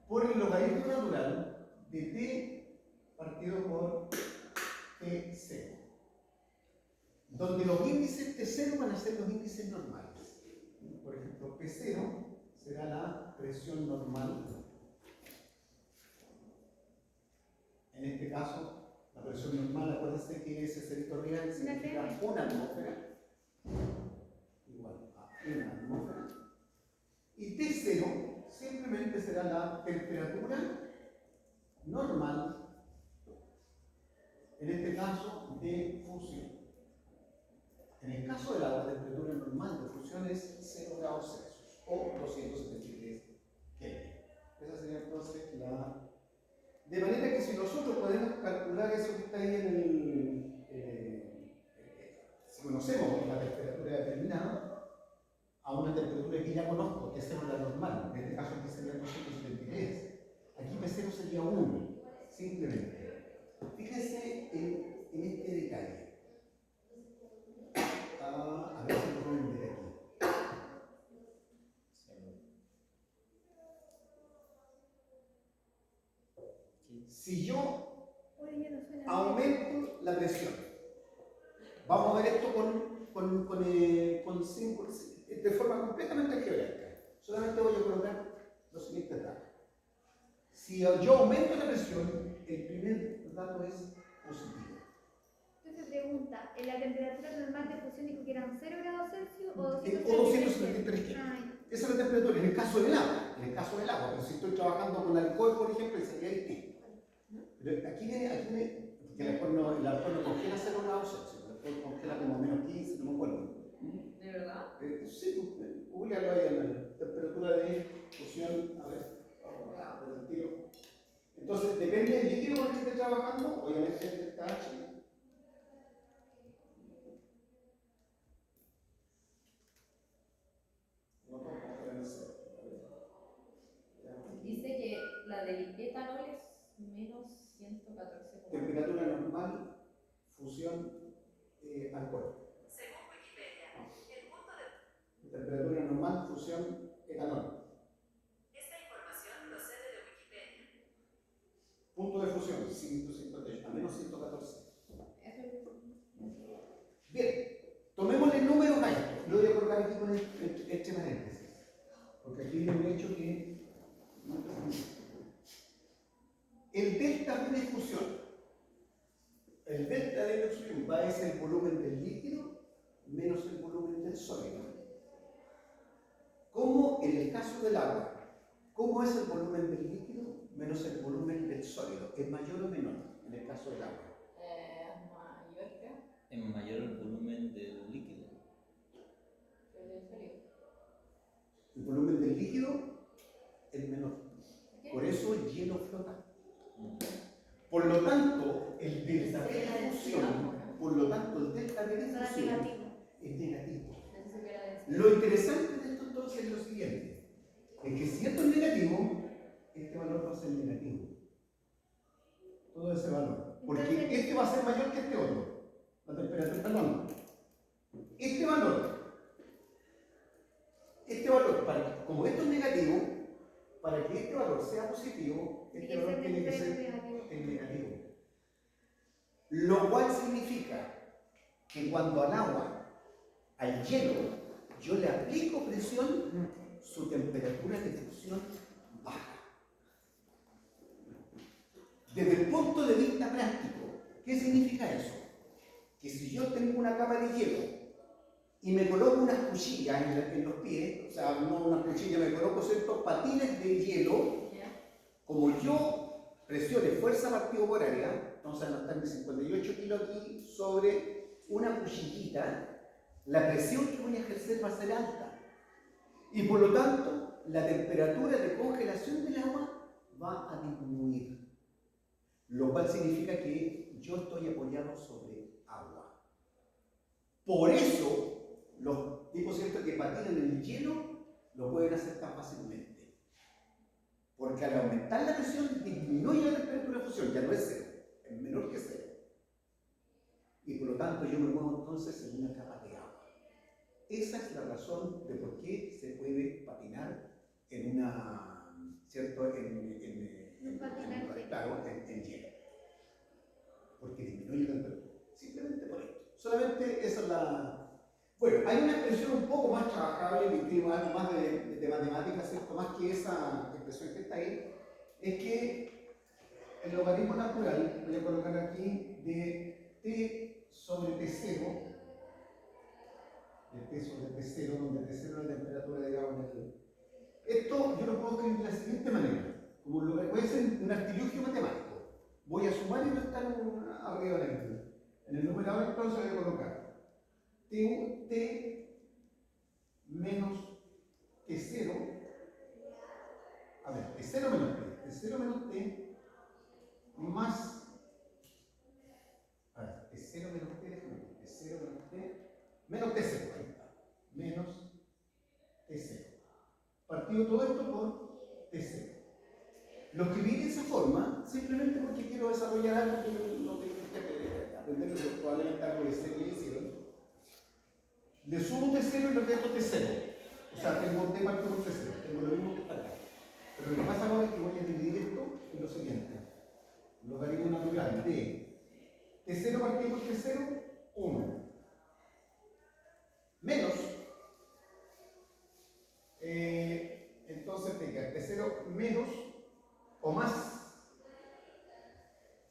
por el logaritmo natural de t partido por t0, donde los índices t0 van a ser los índices normales. Por ejemplo, p0 será la presión normal. En este caso, la presión normal, acuérdense que ese cerito real significa una atmósfera, igual a una atmósfera. Y T0 simplemente será la temperatura normal, en este caso de fusión. En el caso del agua, la temperatura normal de fusión es 0 grados Celsius o 273 Kelvin. Esa sería entonces la. De manera que si nosotros podemos calcular eso que está ahí en el. Si conocemos la temperatura determinada, a una temperatura que ya conozco, que es la normal, en este caso aquí sería 273, aquí P0 sería 1, simplemente. Fíjense en este detalle. A ver si lo pueden ver aquí. Si yo Oye, ya no suena bien. aumento la presión, vamos a ver esto de forma completamente algebraica. Solamente voy a colocar los siguientes datos. Si yo aumento la presión, el primer dato es positivo. Entonces, pregunta, ¿en la temperatura normal de fusión dijo que eran 0 grados Celsius o O 273? 273 Ah, Esa es la temperatura en el caso del agua. En el caso del agua, pero si estoy trabajando con alcohol, por ejemplo, sería distinto. Pero aquí viene, porque el alcohol no congela 0 grados Celsius, el alcohol congela como menos 15, no me acuerdo. ¿De verdad? Sí, googlealo ahí en la temperatura de fusión, a ver, vamos a tiro. Entonces, depende del líquido con el que esté trabajando, obviamente el pH. No puedo congelar el cero. Dice que la del etanol es menos 114. Temperatura normal, fusión, alcohol. Según Wikipedia, el punto de... Temperatura normal, fusión, etanol. Esta información procede de Wikipedia. Punto de fusión, 158, a menos 114. Eso es Bien, tomémosle números a esto. Lo voy a colocar aquí con este paréntesis. Porque aquí hay un hecho que... El delta V de fusión. El delta V de fusión va a ser el volumen del líquido menos el volumen del sólido. Como en el caso del agua, ¿cómo es el volumen del líquido menos el volumen del sólido? ¿Es mayor o menor en el caso del agua? mayor, creo. Es mayor el volumen del líquido. Pero del sólido. El volumen del líquido es menor. Por eso el hielo flota. Por lo tanto, el delta V de fusión, por lo tanto, el delta V de Eso era fusión negativo. es negativo. Entonces hubiera de Lo interesante de esto entonces es lo siguiente, es que si esto es negativo, este valor va a ser negativo. Todo ese valor. Porque Entonces, este va a ser mayor que este otro. La temperatura, perdón. Este valor, como esto es negativo, para que este valor sea positivo, este valor tiene que ser el negativo. Lo cual significa que cuando al agua, al hielo, yo le aplico presión, su temperatura de fusión baja. Desde el punto de vista práctico, ¿qué significa eso? Que si yo tengo una capa de hielo y me coloco unas cuchillas en los pies, o sea, no unas cuchillas, me coloco ciertos patines de hielo, como yo presione fuerza partido por área, vamos a anotar mis 58 kilos aquí sobre una cuchillita, la presión que voy a ejercer va a ser alta. Y por lo tanto, la temperatura de congelación del agua va a disminuir. Lo cual significa que yo estoy apoyado sobre agua. Por eso, los tipos ¿cierto? Que patinan en el hielo lo pueden hacer tan fácilmente. Porque al aumentar la presión disminuye la temperatura de fusión, ya no es cero, es menor que cero. Y por lo tanto yo me muevo entonces en una capa de agua. Esa es la razón de por qué se puede patinar en una, ¿cierto? En hielo. Porque disminuye la temperatura. Simplemente por esto. Solamente esa es la... Bueno, hay una expresión un poco más trabajable, que tiene algo más de matemáticas, ¿cierto? Más que esa expresión que está ahí, es que el logaritmo natural, voy a colocar aquí, de t sobre t0, de t sobre t0, donde t0 es la temperatura de agua en el... Esto yo lo puedo escribir de la siguiente manera, como puede ser un artilugio matemático. Voy a sumar y restar arriba de la en el numerador entonces voy a colocar t menos t0, a ver, t0 menos t más, a ver, t0 menos t, t0 menos t, menos t0, ahí está, menos t0. Partido todo esto por t0. Lo escribí de esa forma simplemente porque quiero desarrollar algo que no tengo que aprender, pero probablemente algo de serio que hicieron. Le sumo t0 y le resto t0. O sea, tengo t partido por t0, tengo lo mismo que está acá. Pero lo que pasa ahora es que voy a dividir esto en lo siguiente. Logaritmo natural de t0 partido por t0, 1. Menos, entonces tenga t0 menos o más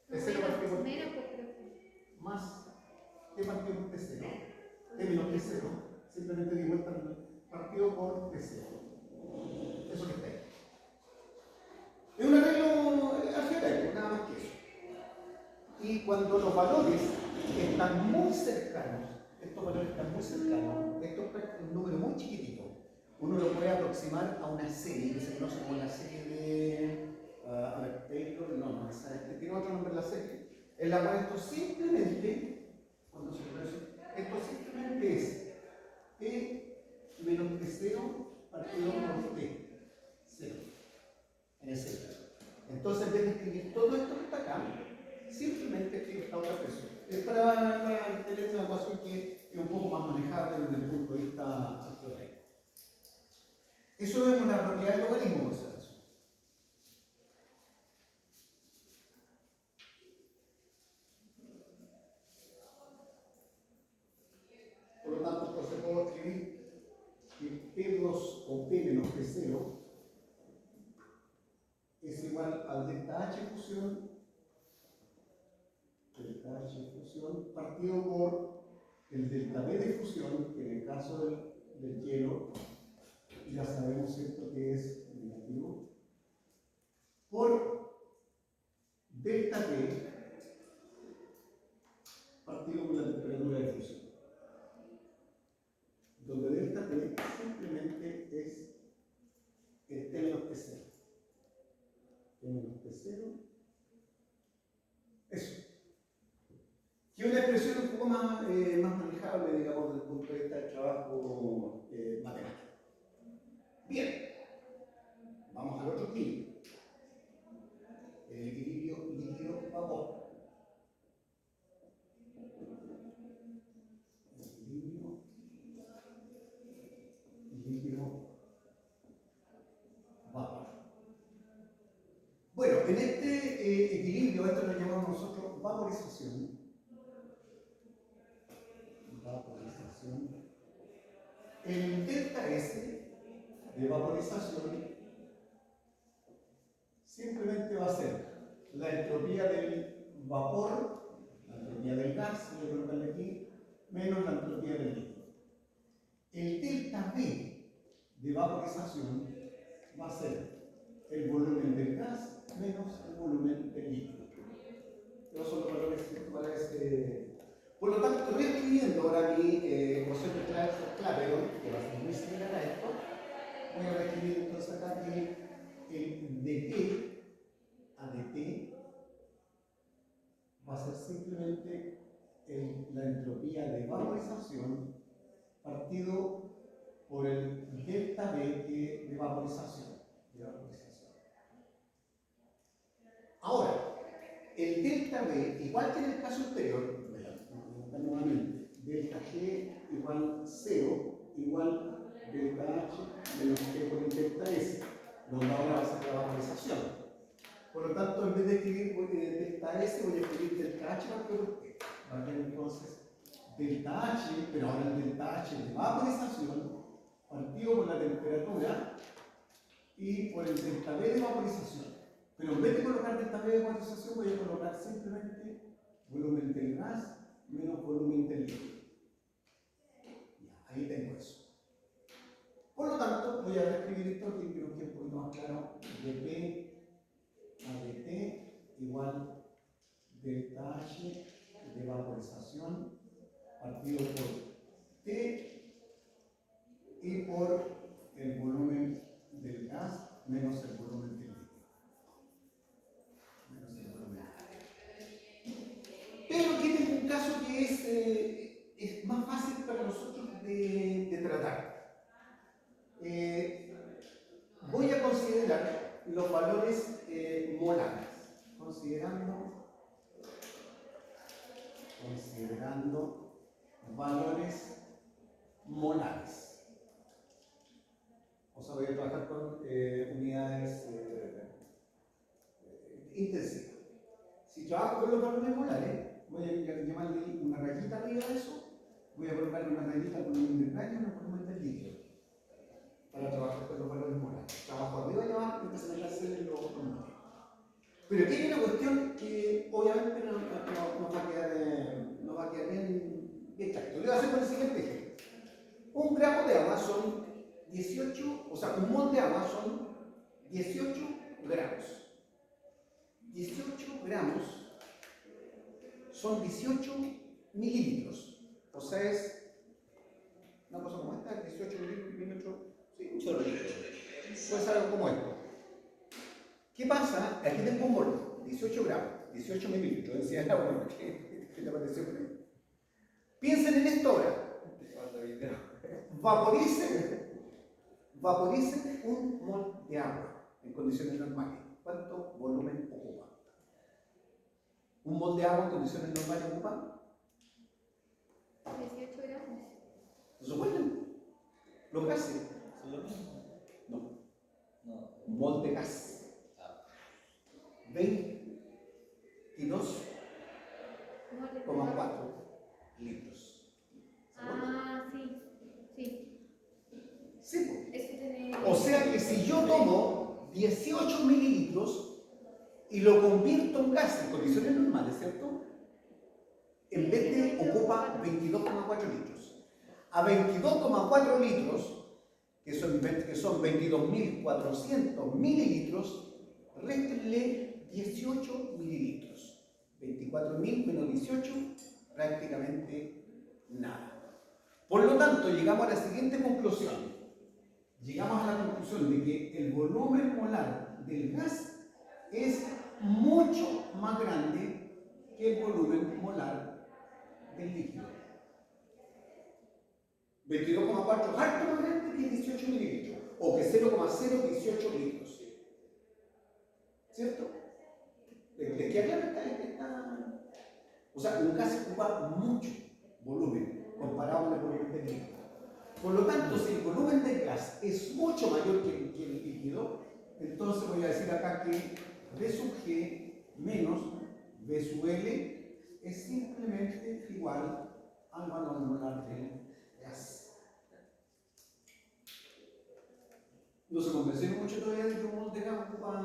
t0 partido por menos por profe. más por P0. Eso que está ahí. Es un arreglo algebraico, nada más que eso. Y cuando los valores están muy cercanos, estos valores están muy cercanos, esto es un número muy chiquitito, uno lo puede aproximar a una serie que se conoce como la serie de. A ver, Taylor, no, esa tiene otro nombre la serie, en la cual esto simplemente, cuando se conoce, esto simplemente es E menos T0 partido por T, 0, en el centro. Entonces, en vez de escribir todo esto que está acá, simplemente escribe esta otra expresión. Es para tener una ecuación que es un poco más manejable desde el punto de vista algebraico. Eso es una propiedad del logaritmo, por si acaso. Por lo tanto, entonces puedo escribir que P2 o P menos P0 es igual al delta H fusión partido por el delta B de fusión, que en el caso del hielo ya sabemos cierto que es negativo, por delta T partido por la temperatura de fusión, donde delta T simplemente es el T menos T0. T menos T0, eso. Que es una expresión un poco más manejable, digamos, desde el punto de vista del trabajo matemático. Bien, vamos al otro equilibrio. El equilibrio líquido-vapor. Equilibrio líquido-vapor. Bueno, en este equilibrio, esto lo llamamos nosotros vaporización. El delta S de vaporización simplemente va a ser la entropía del vapor, la entropía del gas, voy a colocarle aquí, menos la entropía del líquido. El delta V de vaporización va a ser el volumen del gas menos el volumen del líquido. Esos son los valores para este. Por lo tanto, reescribiendo ahora mi ecuación de Clapeyron, que va a ser muy similar a esto, voy a reescribir entonces acá que el dt a dt va a ser simplemente la entropía de vaporización partido por el delta V de vaporización. Ahora, el delta V, igual que en el caso anterior, nuevamente, delta G igual 0 igual delta H menos G por el delta S, donde ahora va a ser la vaporización. Por lo tanto, en vez de escribir delta S, voy a escribir delta H partido por T. Va a tener entonces delta H, pero ahora el delta H de vaporización partido por la temperatura y por el delta V de vaporización. Pero en vez de colocar delta V de vaporización, voy a colocar simplemente volumen del gas menos volumen del líquido. Ya, ahí tengo eso. Por lo tanto, voy a reescribir esto aquí, que nos quede un poquito más claro. dP a dt igual delta H de vaporización partido por T y por el volumen del gas menos el volumen del líquido. Pero aquí tengo un caso que es más fácil para nosotros de tratar. Voy a considerar los valores molares, considerando valores molares. O sea, voy a trabajar con unidades intensivas. Si trabajo con los valores molares, voy a llamarle una rayita arriba de eso, voy a colocarle una rayita al volumen del gas y una volumen del líquido para trabajar con los valores molares. Trabajo arriba y abajo, empezar a hacer los otros molares. Pero aquí hay una cuestión que obviamente no va a quedar bien clarito. Le voy a hacer con el siguiente ejemplo. Un gramo de agua son 18, o sea, un mol de agua son 18 gramos. 18 gramos son 18 mililitros. O sea, es una cosa como esta, 18 mililitros, sí, Un chorrito. puede ser algo como esto. ¿Qué pasa? Aquí tengo un mol, 18 gramos, 18 mililitros, decía el agua, que te apareció por ahí. Piensen en esto ahora. Vaporicen un mol de agua en condiciones normales. ¿Cuánto volumen ocupa? ¿Un mol de agua en condiciones normales ocupa? 18 gramos. ¿Lo suponen? ¿Los gases? ¿Son lo mismo? No. No. Un mol de gas. Ah, 22,4 litros. ¿Se acuerdan? Ah, sí. Sí. Sí, pues. Eso tiene... O sea que si yo tomo 18 mililitros y lo convierto en gas en condiciones normales, ¿cierto? En vez de ocupa 22,4 litros. A 22,4 litros, que son 22.400 mililitros, réstenle 18 mililitros. 24.000 menos 18, prácticamente nada. Por lo tanto, llegamos a la siguiente conclusión. Llegamos a la conclusión de que el volumen molar del gas es mucho más grande que el volumen molar del líquido. 22,4 es harto más grande que 18 mililitros, o que 0,018 litros. ¿Cierto? ¿De qué habla esta? O sea, un gas ocupa mucho volumen comparado con el volumen del líquido. Por lo tanto, si el volumen del gas es mucho mayor que el líquido, entonces voy a decir acá que V sub G menos V sub L es simplemente igual al valor molar del gas. ¿No se convencieron mucho todavía de que un mol de gas ocupa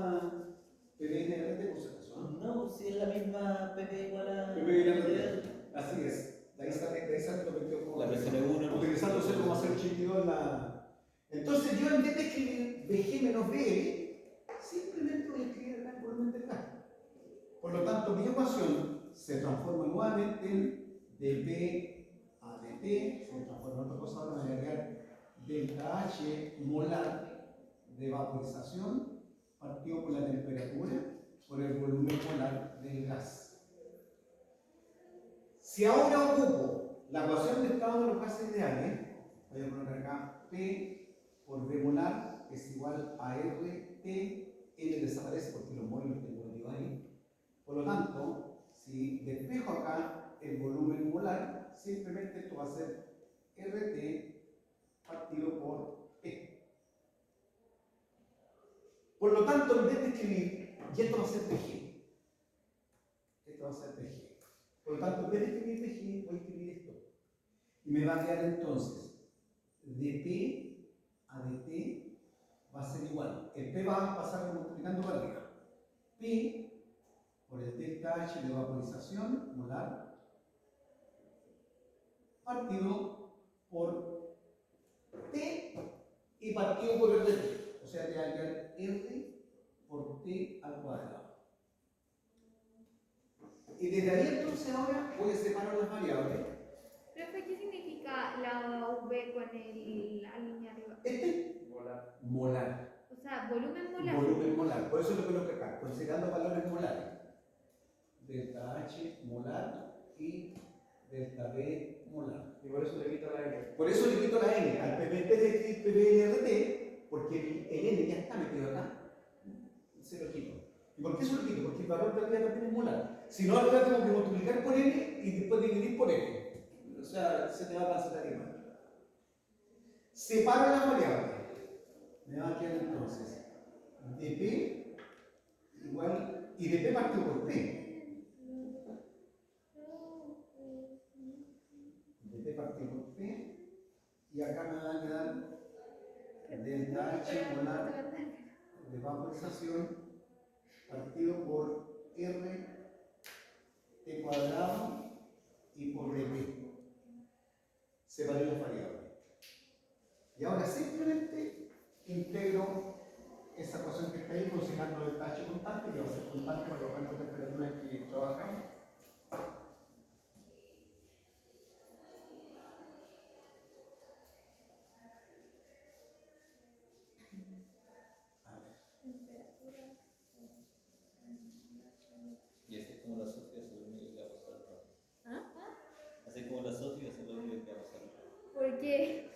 PBNRT por si acaso? no, si es la misma PP igual a... PBNRT. Así es. De ahí sale lo que yo La presión es 1. utilizando 0,082 en la... Entonces yo en vez de escribir Vg menos Vl, simplemente voy a escribir acá el volumen del gas. Por lo tanto, mi ecuación se transforma nuevamente en dP a dt, se transforma en otra cosa, ahora me voy a agregar delta H molar de vaporización partido por la temperatura por el volumen molar del gas. Si ahora ocupo la ecuación de estado de los gases ideales, voy a poner acá P por V molar es igual a RT, L desaparece porque los moles los tengo metidos ahí. Por lo tanto, si despejo acá el volumen molar, simplemente esto va a ser RT partido por P. Por lo tanto, en vez de escribir, y esto va a ser PG. Esto va a ser PG. Por lo tanto, en vez de escribir PG, voy a escribir esto. Y me va a quedar entonces dP a dt va a ser igual. El P va a pasar multiplicando para arriba. P por el delta H de vaporización molar partido por T y partido por el dt. O sea, te va a quedar R por T al cuadrado. Y desde ahí entonces ahora voy a separar las variables. Profe, ¿qué significa la V con la línea arriba? Molar. O sea, volumen molar. Volumen molar. Por eso lo coloco acá, considerando valores molares. Delta H molar y delta B molar. Y por eso le quito la N. Por eso le quito la N al PBNRT, porque el N ya está metido acá. Se lo quito. ¿Y por qué se lo quito? Porque el valor de arriba también es molar. Si no, ahora tengo que multiplicar por N y después dividir por N. O sea, se te va a cancelar igual. Separo las variables. Me va a quedar entonces dP igual, y dP partido por P. dP partido por P, y acá me va a quedar delta H molar de vaporización partido por R T cuadrado y por dP. Separé las variables. Y Y ahora simplemente integro esa ecuación que está ahí considerando el H constante, que va a ser constante para los rangos de temperatura que trabajamos. Y así es como la socio, eso es lo único que va a pasar al rato. ¿Ah? Así como la socio, eso es lo único que va a pasar al rato. Porque,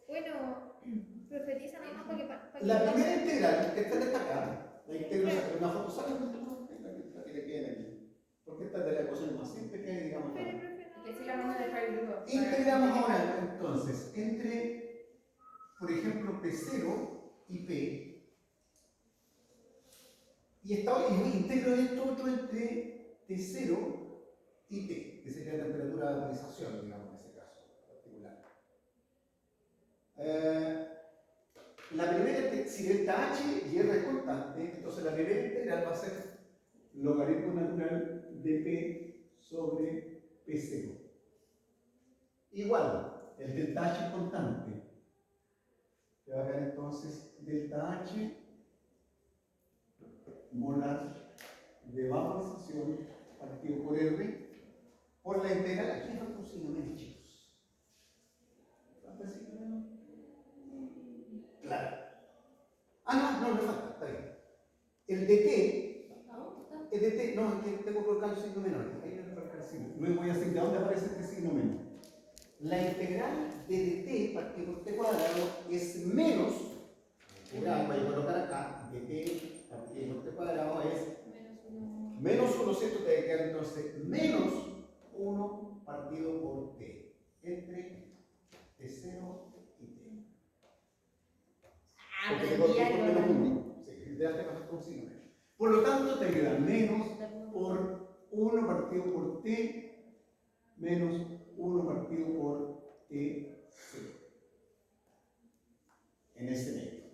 bueno, profetiza nomás para que... La primera integral, esta de acá, la integro, sacar una foto, saca una foto, la que le queden aquí. Porque esta es de la ecuación más simple que hay, digamos. Pero, acá. profe, no. Que sí la vamos a dejar el grupo. Integramos ahora, entonces, entre, por ejemplo, P0 y P. Y integro esto otro entre T0 y T, que sería la temperatura de vaporización, digamos, en ese caso particular. La primera, si delta H y R es constante, entonces la primera integral va a ser logaritmo natural de P sobre P0. Igual, el delta H es constante. Que va a quedar entonces delta H molar de vaporización partido por R por la integral. Aquí falta un signo menos, chicos. ¿Falta el signo menos? Claro. No falta, está bien. El dt, no, es que tengo que colocar el signo menor. Ahí no le falta el signo. Luego voy a decir de dónde aparece este signo menos. La integral de dt partido por t cuadrado es menos, voy a colocar acá, dt partido por t cuadrado es menos 1, ¿cierto? Te va a quedar entonces menos 1 partido por t entre t0 y t. Porque te coloqué por menos 1. Sí, te falta un signo menos. Por lo tanto, te queda menos por 1 partido por t menos 1 partido por t0 en ese medio.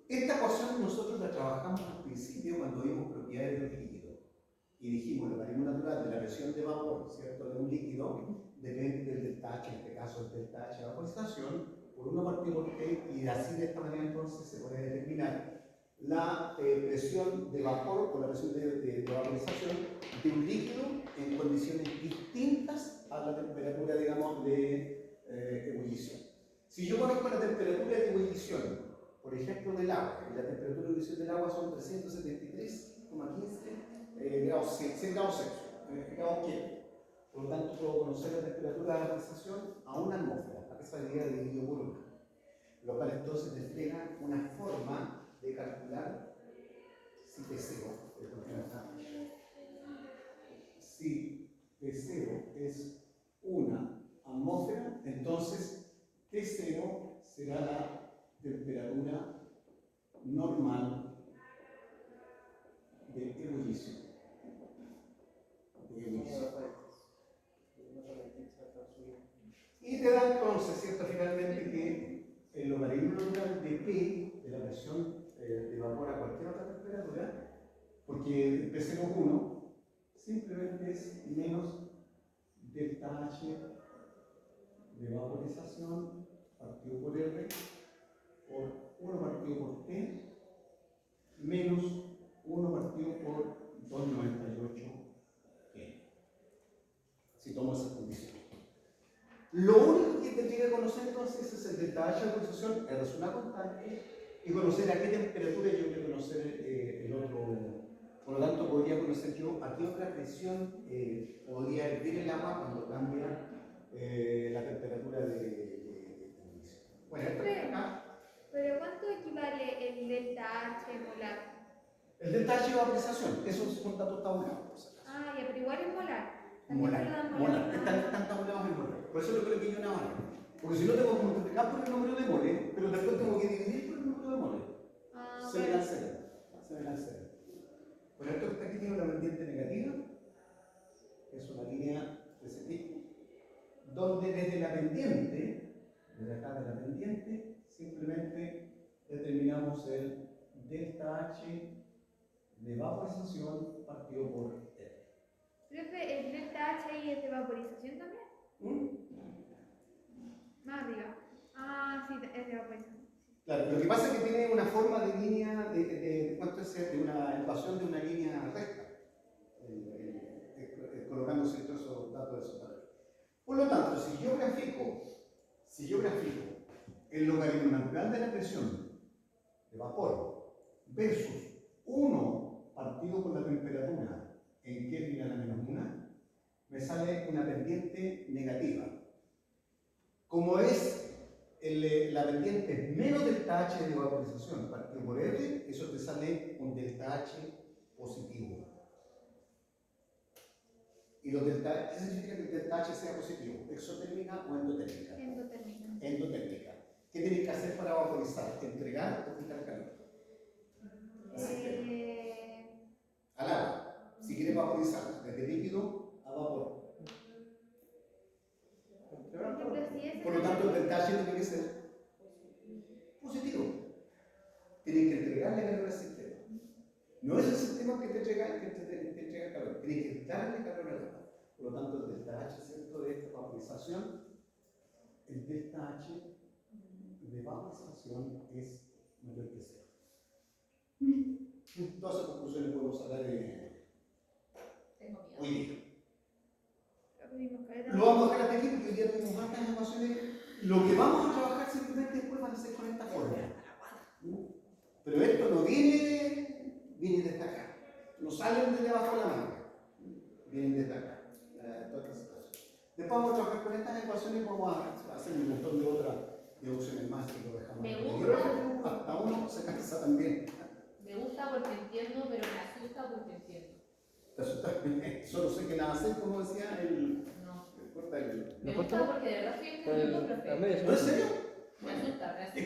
Esta ecuación nosotros la trabajamos al principio cuando vimos propiedades de un líquido y dijimos la variable natural de la presión de vapor, ¿cierto?, de un líquido depende del delta H, en este caso el delta H de vaporización, por 1 partido por t, y así de esta manera entonces se puede determinar la presión de vapor o la presión de vaporización de un líquido en condiciones distintas a la temperatura, digamos, de ebullición. Si yo conozco la temperatura de ebullición, por ejemplo, del agua, y la temperatura de ebullición del agua son 373,15 grados, 100 grados Celsius, grados Kelvin. Por lo tanto, puedo conocer la temperatura de vaporización a una atmósfera, a esa medida dividido por 1. Lo cual entonces te entrega una forma de calcular si P0, si P0 es una atmósfera, entonces T0 será la temperatura normal de ebullición. Y te da entonces, ¿cierto?, finalmente que el logaritmo natural de P, de la presión de vapor a cualquier otra temperatura, porque P0 es 1, simplemente es menos delta H de vaporización partido por R por 1 partido por T menos 1 partido por 298 G. Si tomo esas condiciones. Lo único que tendría que conocer entonces es el delta H de vaporización, R es una constante, y conocer a qué temperatura yo voy a conocer el otro. Por lo tanto, podría conocer yo a qué otra presión podría hervir el agua cuando cambia la temperatura de ebullición. Bueno, esto está acá. ¿Pero cuánto equivale el delta H molar? El delta H de vaporización, eso es un dato tabulado, por si acaso. Ah, ya, pero igual es molar. También me lo dan Molar. Están tabulados en molar. Por eso lo coloqué yo en una mano. Porque si no tengo que multiplicar por el número de moles, pero después tengo que dividir por el número de moles. Ah, Se me dan cero. Por esto que está aquí tiene una pendiente negativa, que es una línea de ese tipo, donde desde la pendiente, desde acá de la pendiente, simplemente determinamos el delta H de vaporización partido por R. Profe, ¿el delta H ahí es de vaporización también? Más arriba. Ah, sí, es de vaporización. Claro, lo que pasa es que tiene una forma de línea, ¿cuánto es? De una ecuación de una línea recta, colocando ciertos esos datos de esos valores. Por lo tanto, si yo grafico el logaritmo natural de la presión de vapor versus 1 partido por la temperatura en Kelvin a la -1, me sale una pendiente negativa. Como es la pendiente menos delta H de vaporización partido por R, eso te sale un delta H positivo. Y los delta, ¿qué significa que el delta H sea positivo? ¿Exotérmica o endotérmica? Endotérmica. Endotérmica. ¿Qué tienes que hacer para vaporizar? ¿Entregar o quitar calor? Al agua. Si quieres vaporizar desde líquido a vapor. Por lo tanto, el delta H tiene que ser positivo. Tienes que entregarle calor al sistema. No es el sistema que te entrega calor, tienes que darle calor al agua. Por lo tanto, el delta H, ¿cierto?, de esta vaporización, el delta H de vaporización es mayor que 0. Todas esas conclusiones podemos sacar Tengo miedo. hoy día. Lo vamos a dejar hasta aquí porque hoy día tenemos hartas ecuaciones. Lo que vamos a trabajar simplemente después van a ser con esta forma. Pero esto no viene desde acá. No salen de debajo de la manga. Vienen desde acá. Todas estas situaciones. Después vamos a trabajar con estas ecuaciones y vamos a hacer un montón de otras deducciones más que lo dejamos. Me aquí. gusta. Hasta uno se cansa también. Me gusta porque entiendo, pero me asusta porque entiendo. Te asusta. Solo sé que nada hacer, como decía el. No. Corta el. Me gusta porque de verdad estoy entendiendo, profe. ¿No, en serio? Me asusta, me asusta.